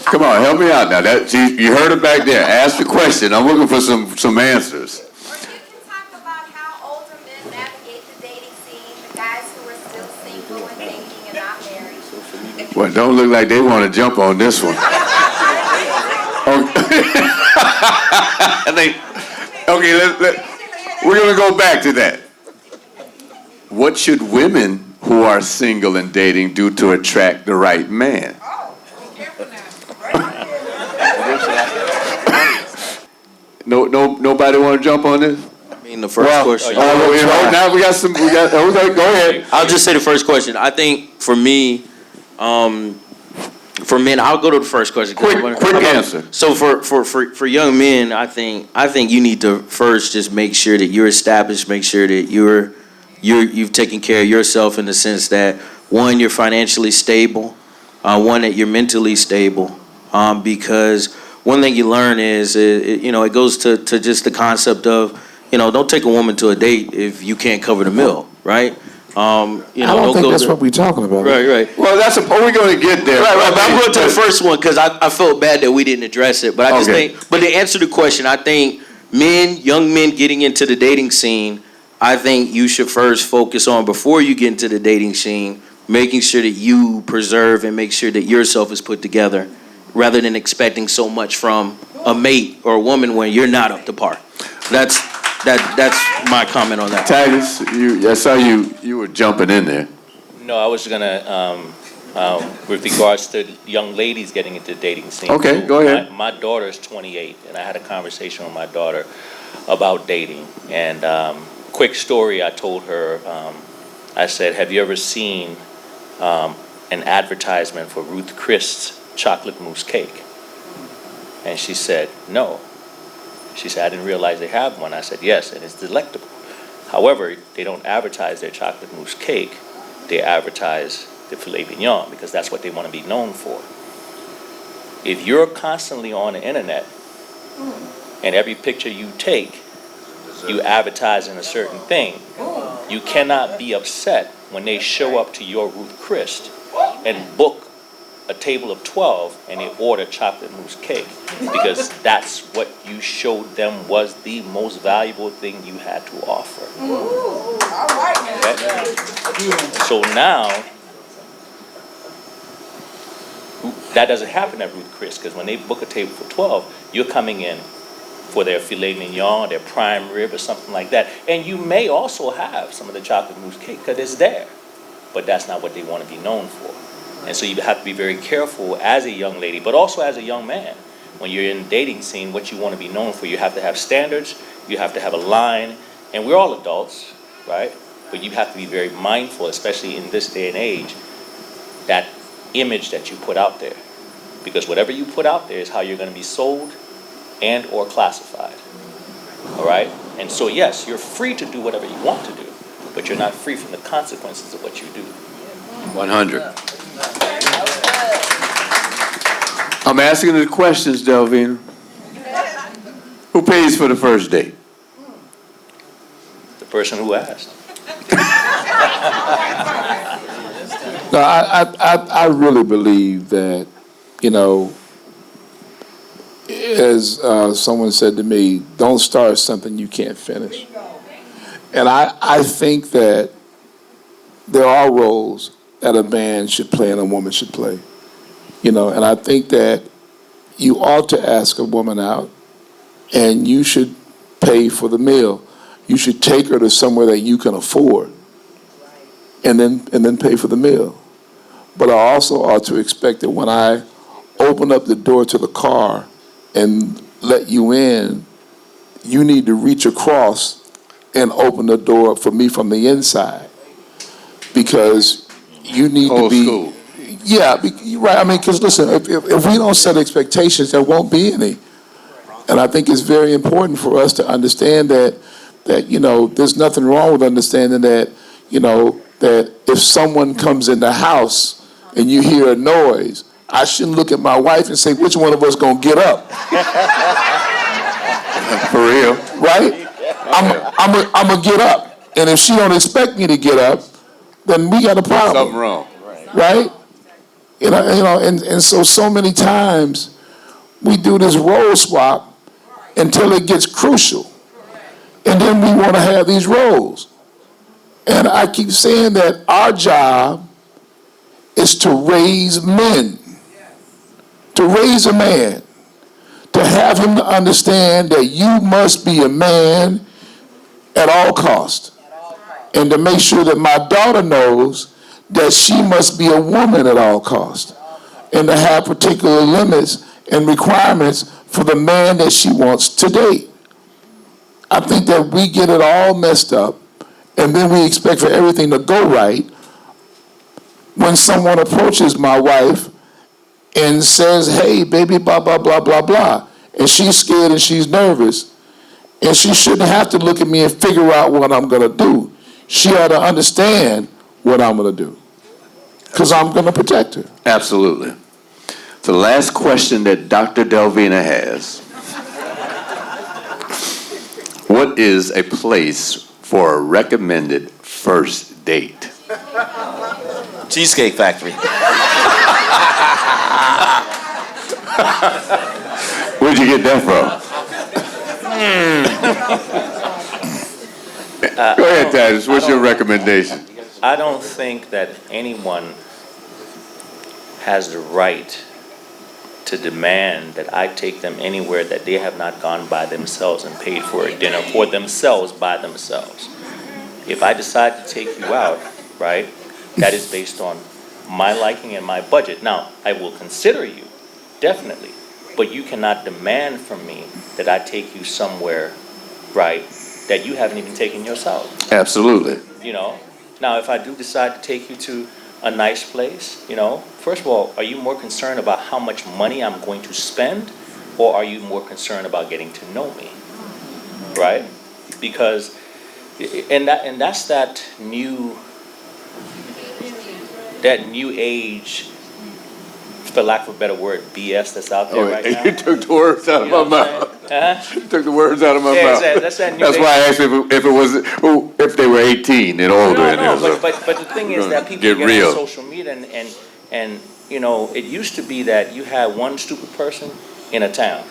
Come on, help me out now. You heard it back there. Ask the question. I'm looking for some answers. Or you can talk about how older men navigate the dating scene, the guys who are still single and dating and not married. Well, don't look like they want to jump on this one. We're going to go back to that. What should women who are single and dating do to attract the right man? Nobody want to jump on this? I mean, the first question. Now we got some. Go ahead. I'll just say the first question. I think for me, for men, I'll go to the first question. Quick answer. So for young men, I think you need to first just make sure that you're established, make sure that you've taken care of yourself in the sense that one, you're financially stable, one, that you're mentally stable, because one thing you learn is it goes to just the concept of don't take a woman to a date if you can't cover the meal, right? I don't think that's what we're talking about. Right. Well, we're going to get there. Right. But I'm going to the first one because I felt bad that we didn't address it. But I just think, but to answer the question, I think young men getting into the dating scene, I think you should first focus on, before you get into the dating scene, making sure that you preserve and make sure that yourself is put together, rather than expecting so much from a mate or a woman when you're not up to par. That's my comment on that. Titus, I saw you were jumping in there. No, I was gonna, with regards to young ladies getting into the dating scene. Okay, go ahead. My daughter is 28, and I had a conversation with my daughter about dating. And quick story, I told her, I said, have you ever seen an advertisement for Ruth Chris's chocolate mousse cake? And she said, no. She said, I didn't realize they have one. I said, yes, and it's delectable. However, they don't advertise their chocolate mousse cake. They advertise the filet mignon because that's what they want to be known for. If you're constantly on the internet and every picture you take, you advertise in a certain thing, you cannot be upset when they show up to your Ruth Chris and book a table of 12 and they order chocolate mousse cake, because that's what you showed them was the most valuable thing you had to offer. Okay? So now, that doesn't happen at Ruth Chris, because when they book a table for 12, you're coming in for their filet mignon, their prime rib, or something like that. And you may also have some of the chocolate mousse cake because it's there, but that's not what they want to be known for. And so you have to be very careful as a young lady, but also as a young man. When you're in the dating scene, what you want to be known for, you have to have standards, you have to have a line, and we're all adults, right? But you have to be very mindful, especially in this day and age, that image that you put out there. Because whatever you put out there is how you're going to be sold and or classified, all right? And so yes, you're free to do whatever you want to do, but you're not free from the consequences of what you do. 100. I'm asking the questions, Delvina. Who pays for the first date? The person who asked. No, I really believe that, as someone said to me, don't start something you can't finish. And I think that there are roles that a man should play and a woman should play. And I think that you ought to ask a woman out and you should pay for the meal. You should take her to somewhere that you can afford and then pay for the meal. But I also ought to expect that when I open up the door to the car and let you in, you need to reach across and open the door for me from the inside. Because you need to be... School. Yeah, right. I mean, because listen, if we don't set expectations, there won't be any. And I think it's very important for us to understand that there's nothing wrong with understanding that, that if someone comes in the house and you hear a noise, I shouldn't look at my wife and say, which one of us gonna get up? For real. Right? I'm gonna get up. And if she don't expect me to get up, then we got a problem. Something wrong. Right? And so many times we do this role swap until it gets crucial. And then we want to have these roles. And I keep saying that our job is to raise men, to raise a man, to have him to understand that you must be a man at all costs, and to make sure that my daughter knows that she must be a woman at all costs, and to have particular limits and requirements for the man that she wants to date. I think that we get it all messed up, and then we expect for everything to go right when someone approaches my wife and says, hey, baby, blah, blah, blah, blah, blah. And she's scared and she's nervous. And she shouldn't have to look at me and figure out what I'm going to do. She ought to understand what I'm going to do, because I'm going to protect her. Absolutely. The last question that Dr. Delvina has. What is a place for a recommended first date? Cheesecake Factory. Where'd you get that from? Go ahead, Titus. What's your recommendation? I don't think that anyone has the right to demand that I take them anywhere that they have not gone by themselves and paid for a dinner for themselves by themselves. If I decide to take you out, right, that is based on my liking and my budget. Now, I will consider you, definitely, but you cannot demand from me that I take you somewhere, right, that you haven't even taken yourself. Absolutely. Now, if I do decide to take you to a nice place, first of all, are you more concerned about how much money I'm going to spend, or are you more concerned about getting to know me, right? Because, and that's that new age, for lack of a better word, BS that's out there right now. You took the words out of my mouth. You took the words out of my mouth. That's that new That's why I asked if they were 18 and older. But the thing is that people get on social media and it used to be that you had one stupid person in a town.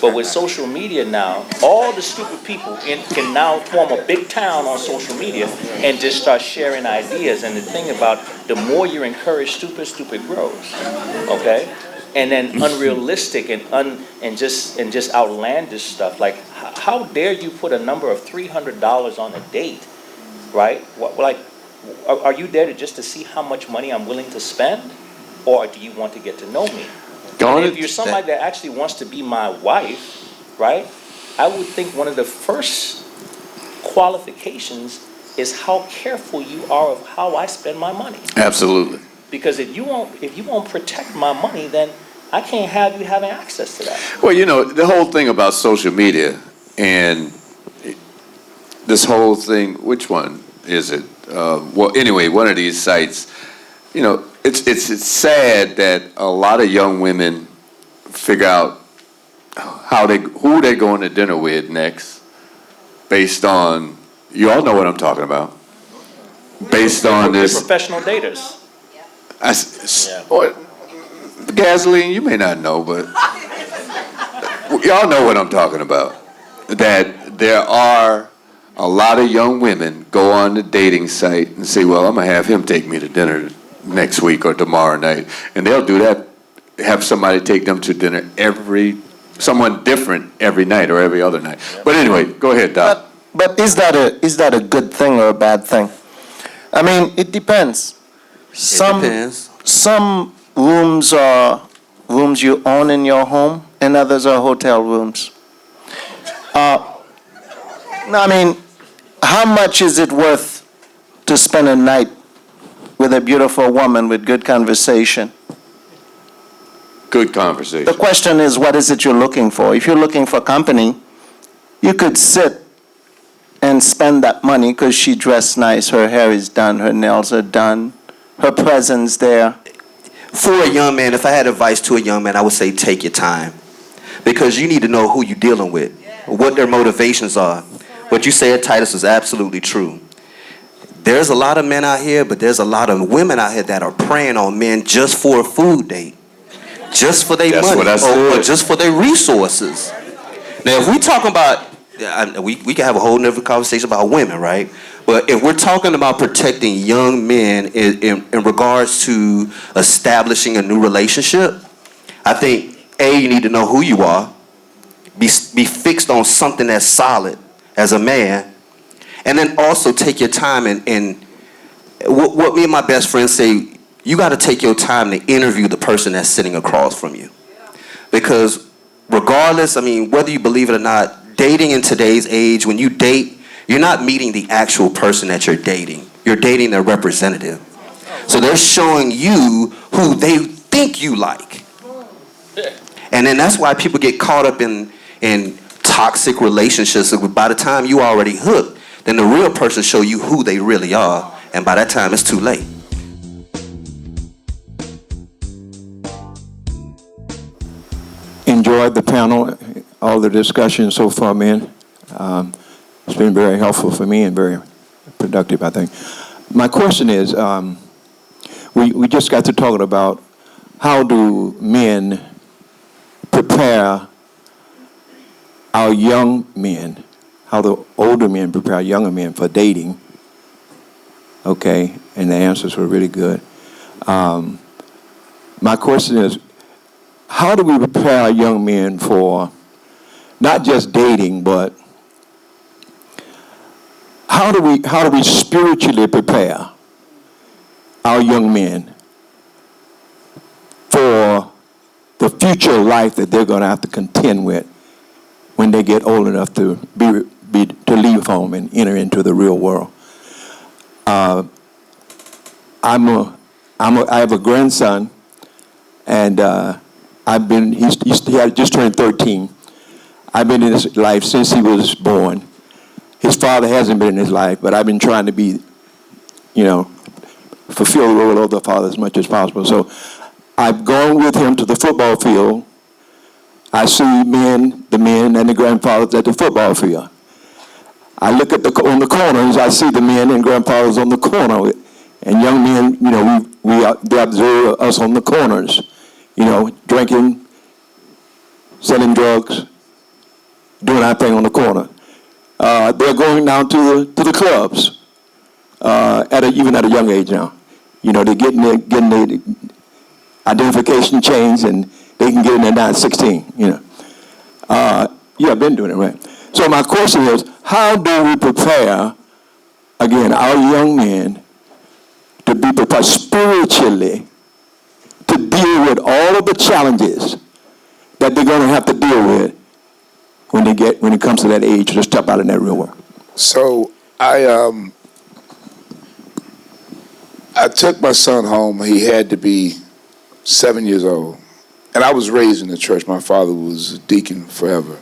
But with social media now, all the stupid people can now form a big town on social media and just start sharing ideas. And the thing about, the more you encourage stupid grows, okay? And then unrealistic and just outlandish stuff. Like, how dare you put a number of $300 on a date, right? Are you there just to see how much money I'm willing to spend, or do you want to get to know me? And if you're somebody that actually wants to be my wife, right, I would think one of the first qualifications is how careful you are of how I spend my money. Absolutely. Because if you won't protect my money, then I can't have you having access to that. Well, the whole thing about social media and this whole thing, which one is it? Anyway, one of these sites, it's sad that a lot of young women figure out who they're going to dinner with next based on, you all know what I'm talking about, based on this. Professional daters. Gasoline, you may not know, but y'all know what I'm talking about. That there are a lot of young women go on the dating site and say, well, I'm going to have him take me to dinner next week or tomorrow night. And they'll do that, have somebody take them to dinner someone different every night or every other night. But anyway, go ahead, Doc. But is that a good thing or a bad thing? I mean, it depends. Some rooms are rooms you own in your home, and others are hotel rooms. I mean, how much is it worth to spend a night with a beautiful woman with good conversation Good conversation. The question is, what is it you're looking for? If you're looking for company, you could sit and spend that money because she dressed nice, her hair is done, her nails are done, her presence there. For a young man, if I had advice to a young man, I would say take your time. Because you need to know who you're dealing with, what their motivations are. What you said, Titus, is absolutely true. There's a lot of men out here, but there's a lot of women out here that are preying on men just for a food date, just for their money, or just for their resources. Now, if we talking about, we can have a whole nother conversation about women, right? But if we're talking about protecting young men in regards to establishing a new relationship, I think, A, you need to know who you are, be fixed on something that's solid as a man, and then also take your time and what me and my best friend say, you got to take your time to interview the person that's sitting across from you. Because regardless, I mean, whether you believe it or not, dating in today's age, when you date, you're not meeting the actual person that you're dating. You're dating their representative. So they're showing you who they think you like. And then that's why people get caught up in toxic relationships. So by the time you already hooked, then the real person show you who they really are. And by that time, it's too late. Enjoyed the panel, all the discussion so far, man. It's been very helpful for me and very productive, I think. My question is, we just got to talking about how do men prepare our young men, how the older men prepare younger men for dating, okay, and the answers were really good. My question is, how do we prepare our young men for not just dating, but how do we spiritually prepare our young men for the future life that they're going to have to contend with when they get old enough to to leave home and enter into the real world? I have a grandson, and he had just turned 13. I've been in his life since he was born. His father hasn't been in his life, but I've been trying to be, fulfill the role of the father as much as possible. So I've gone with him to the football field. I see the men and the grandfathers at the football field. I look on the corners, I see the men and grandfathers on the corner. And young men, they observe us on the corners, drinking, selling drugs, doing our thing on the corner. They're going down to the clubs, even at a young age now. They're getting their identification changed, and they can get in there now at 16. I've been doing it, right? So my question is, how do we prepare, again, our young men to be prepared spiritually to deal with all of the challenges that they're going to have to deal with when it comes to that age to step out in that real world? So I took my son home. He had to be 7 years old. And I was raised in the church. My father was a deacon forever.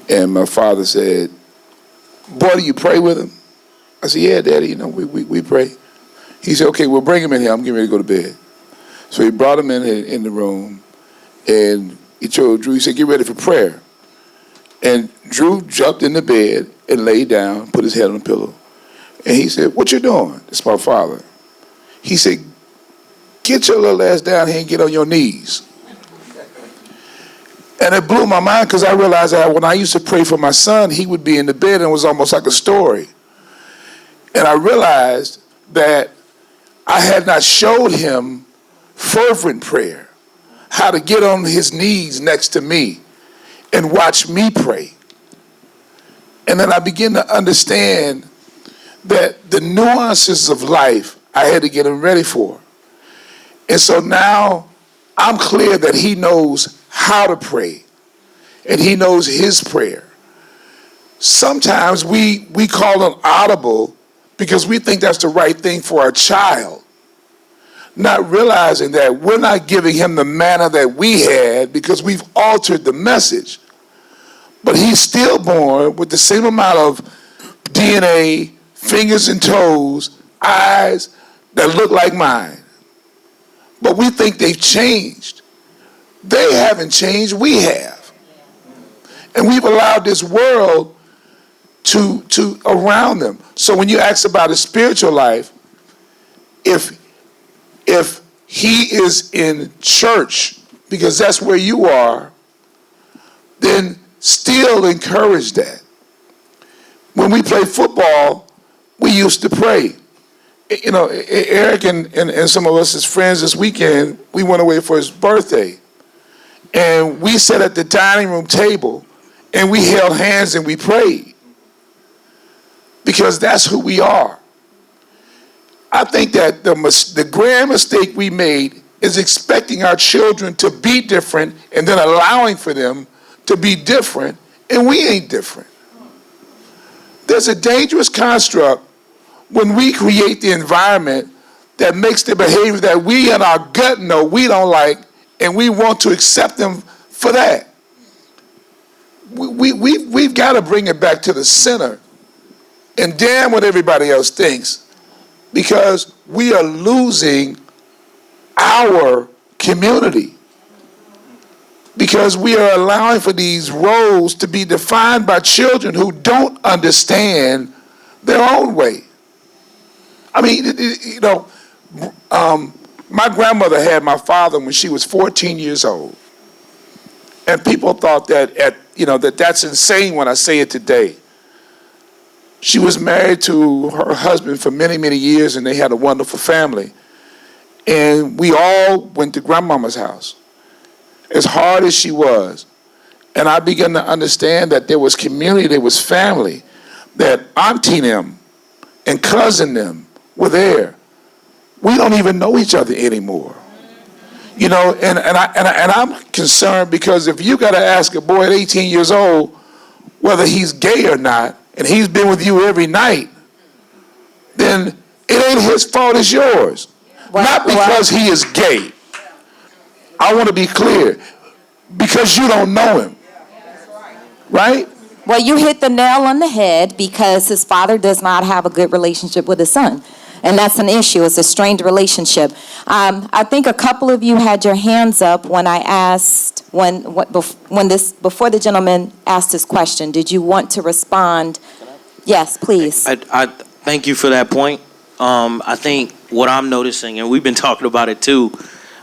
And my father said, "Boy, do you pray with him?" I said, "Yeah, Daddy, we pray." He said, "Okay, we'll bring him in here. I'm getting ready to go to bed." So he brought him in the room, and he told Drew, he said, "Get ready for prayer." And Drew jumped in the bed and laid down, put his head on the pillow. And he said, "What you doing?" It's my father. He said, "Get your little ass down here and get on your knees." And it blew my mind because I realized that when I used to pray for my son, he would be in the bed and it was almost like a story. And I realized that I had not showed him fervent prayer, how to get on his knees next to me and watch me pray. And then I began to understand that the nuances of life I had to get him ready for. And so now I'm clear that he knows how to pray and he knows his prayer. Sometimes we call them audible because we think that's the right thing for our child. not realizing that we're not giving him the manna that we had because we've altered the message. But he's still born with the same amount of DNA, fingers and toes, eyes that look like mine. But we think they've changed. They haven't changed, we have. And we've allowed this world to around them. So when you ask about his spiritual life, if he is in church, because that's where you are, then still encourage that. When we play football, we used to pray. You know, Eric and some of us as friends this weekend, we went away for his birthday. And we sat at the dining room table and we held hands and we prayed. Because that's who we are. I think that the grand mistake we made is expecting our children to be different and then allowing for them to be different, and we ain't different. There's a dangerous construct when we create the environment that makes the behavior that we in our gut know we don't like, and we want to accept them for that. We've got to bring it back to the center, and damn what everybody else thinks, because we are losing our community. Because we are allowing for these roles to be defined by children who don't understand their own way. I mean, you know, my grandmother had my father when she was 14 years old. And people thought that, that's insane when I say it today. She was married to her husband for many, many years, and they had a wonderful family. And we all went to grandmama's house, as hard as she was. And I began to understand that there was community, there was family, that auntie them and cousin them were there. We don't even know each other anymore. You know, and I'm concerned because if you got to ask a boy at 18 years old whether he's gay or not, and he's been with you every night, then it ain't his fault, it's yours. Not because he is gay. I want to be clear. Because you don't know him. Right? Well, you hit the nail on the head because his father does not have a good relationship with his son. And that's an issue. It's a strained relationship. I think a couple of you had your hands up when I asked, before the gentleman asked his question. Did you want to respond? Yes, please. I thank you for that point. I think what I'm noticing, and we've been talking about it too,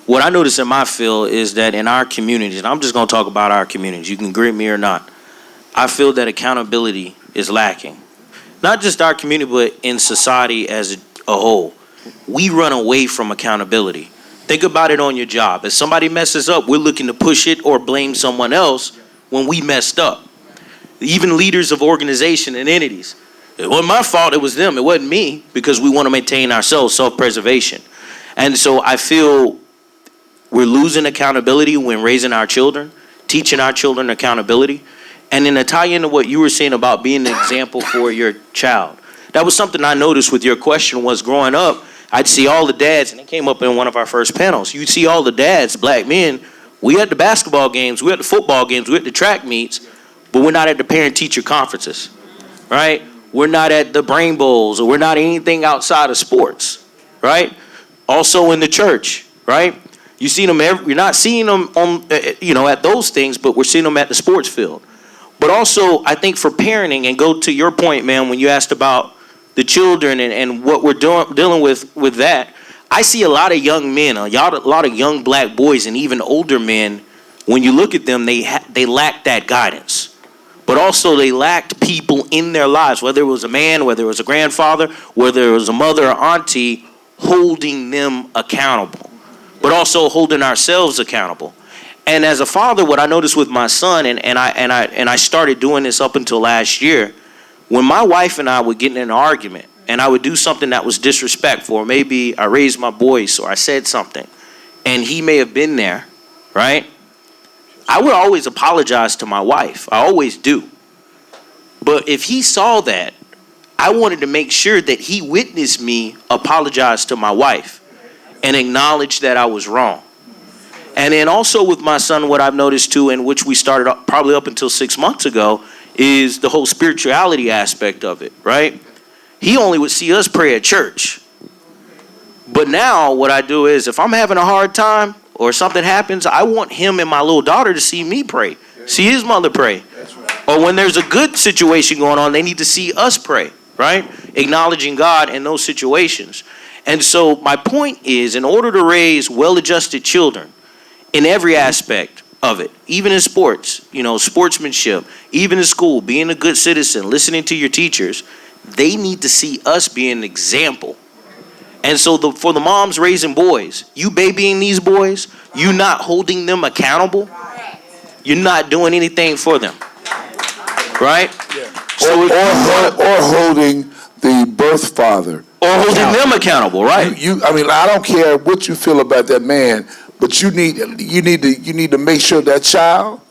what I notice in my field is that in our communities, and I'm just going to talk about our communities, you can agree with me or not, I feel that accountability is lacking. Not just our community, but in society as a whole. We run away from accountability. Think about it on your job. If somebody messes up, we're looking to push it or blame someone else when we messed up. Even leaders of organizations and entities. It wasn't my fault, it was them. It wasn't me, because we want to maintain ourselves, self-preservation. And so I feel we're losing accountability when raising our children, teaching our children accountability. And then to tie into what you were saying about being an example for your child. That was something I noticed with your question was growing up, I'd see all the dads, and it came up in one of our first panels. You'd see all the dads, black men, we at the basketball games, we at the football games, we at the track meets, but we're not at the parent-teacher conferences, right? We're not at the brain bowls, or we're not anything outside of sports, right? Also in the church, right? You see them you're not seeing them on, at those things, but we're seeing them at the sports field. But also, I think for parenting, and go to your point, man, when you asked about the children and what we're dealing with that, I see a lot of young men, a lot of young black boys, and even older men. When you look at them, they lack that guidance. But also, they lacked people in their lives, whether it was a man, whether it was a grandfather, whether it was a mother or auntie, holding them accountable, but also holding ourselves accountable. And as a father, what I noticed with my son, and I started doing this up until last year, when my wife and I would get in an argument, and I would do something that was disrespectful, or maybe I raised my voice, or I said something, and he may have been there, right? I would always apologize to my wife. I always do. But if he saw that, I wanted to make sure that he witnessed me apologize to my wife. and acknowledge that I was wrong. And then also with my son, what I've noticed too, and which we started up, probably up until 6 months ago, is the whole spirituality aspect of it, right? He only would see us pray at church. But now what I do is if I'm having a hard time or something happens, I want him and my little daughter to see me pray, see his mother pray. Or when there's a good situation going on, they need to see us pray, right? Acknowledging God in those situations. And so my point is, in order to raise well-adjusted children in every aspect of it, even in sports, sportsmanship, even in school, being a good citizen, listening to your teachers, they need to see us being an example. And so for the moms raising boys, you babying these boys, you not holding them accountable, you're not doing anything for them, right? Yeah. Or holding the birth father. Or holding them accountable, right? I don't care what you feel about that man, but you need to make sure that child,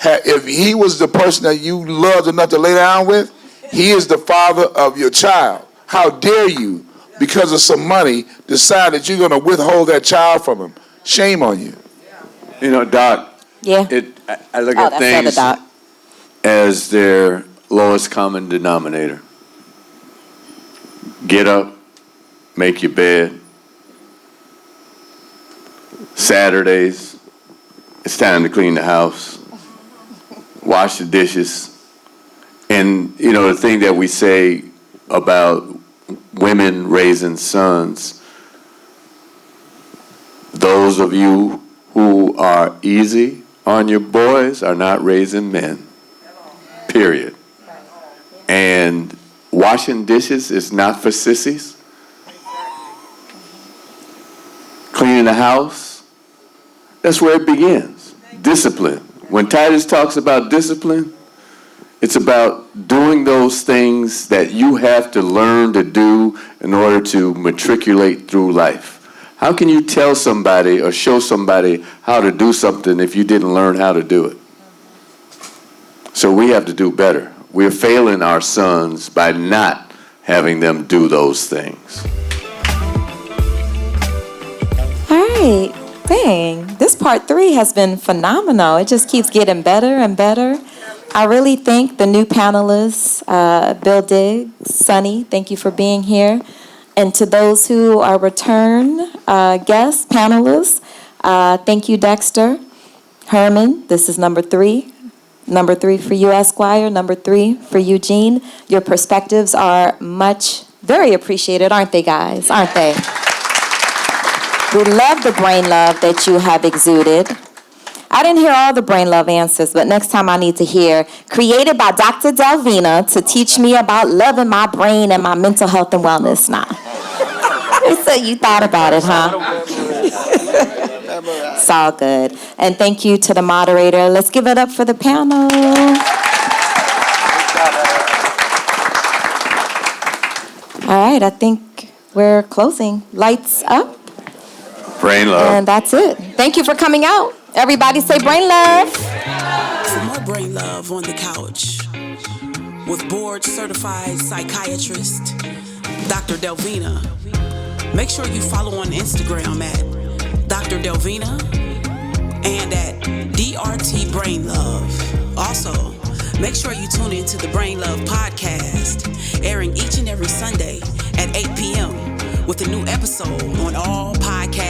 if he was the person that you loved enough to lay down with, he is the father of your child. How dare you, because of some money, decide that you're going to withhold that child from him? Shame on you. Doc. Yeah. I look at things as their lowest common denominator. Get up, make your bed. Saturdays, it's time to clean the house, wash the dishes. And, the thing that we say about women raising sons, those of you who are easy on your boys are not raising men, period. And washing dishes is not for sissies. Cleaning the house, that's where it begins. Discipline. When Titus talks about discipline, it's about doing those things that you have to learn to do in order to matriculate through life. How can you tell somebody or show somebody how to do something if you didn't learn how to do it? So we have to do better. We're failing our sons by not having them do those things. All right. Dang. This part 3 has been phenomenal. It just keeps getting better and better. I really thank the new panelists, Bill Diggs, Sonny, thank you for being here. And to those who are return guests, panelists, thank you, Dexter. Herman, this is number 3. Number 3 for you, Esquire. Number 3 for Eugene. Your perspectives are very appreciated, aren't they, guys? Aren't they? We love the brain love that you have exuded. I didn't hear all the brain love answers, but next time I need to hear, created by Dr. Delvina to teach me about loving my brain and my mental health and wellness. Nah. So you thought about it, huh? It's all good. And thank you to the moderator. Let's give it up for the panel. All right, I think we're closing. Lights up. Brain love. And that's it. Thank you for coming out. Everybody say brain love. For more brain love on the couch with board certified psychiatrist Dr. Delvina. Make sure you follow on Instagram at Dr. Delvina and at DRT Brain Love. Also, make sure you tune into the Brain Love podcast, airing each and every Sunday at 8 p.m. with a new episode on all podcast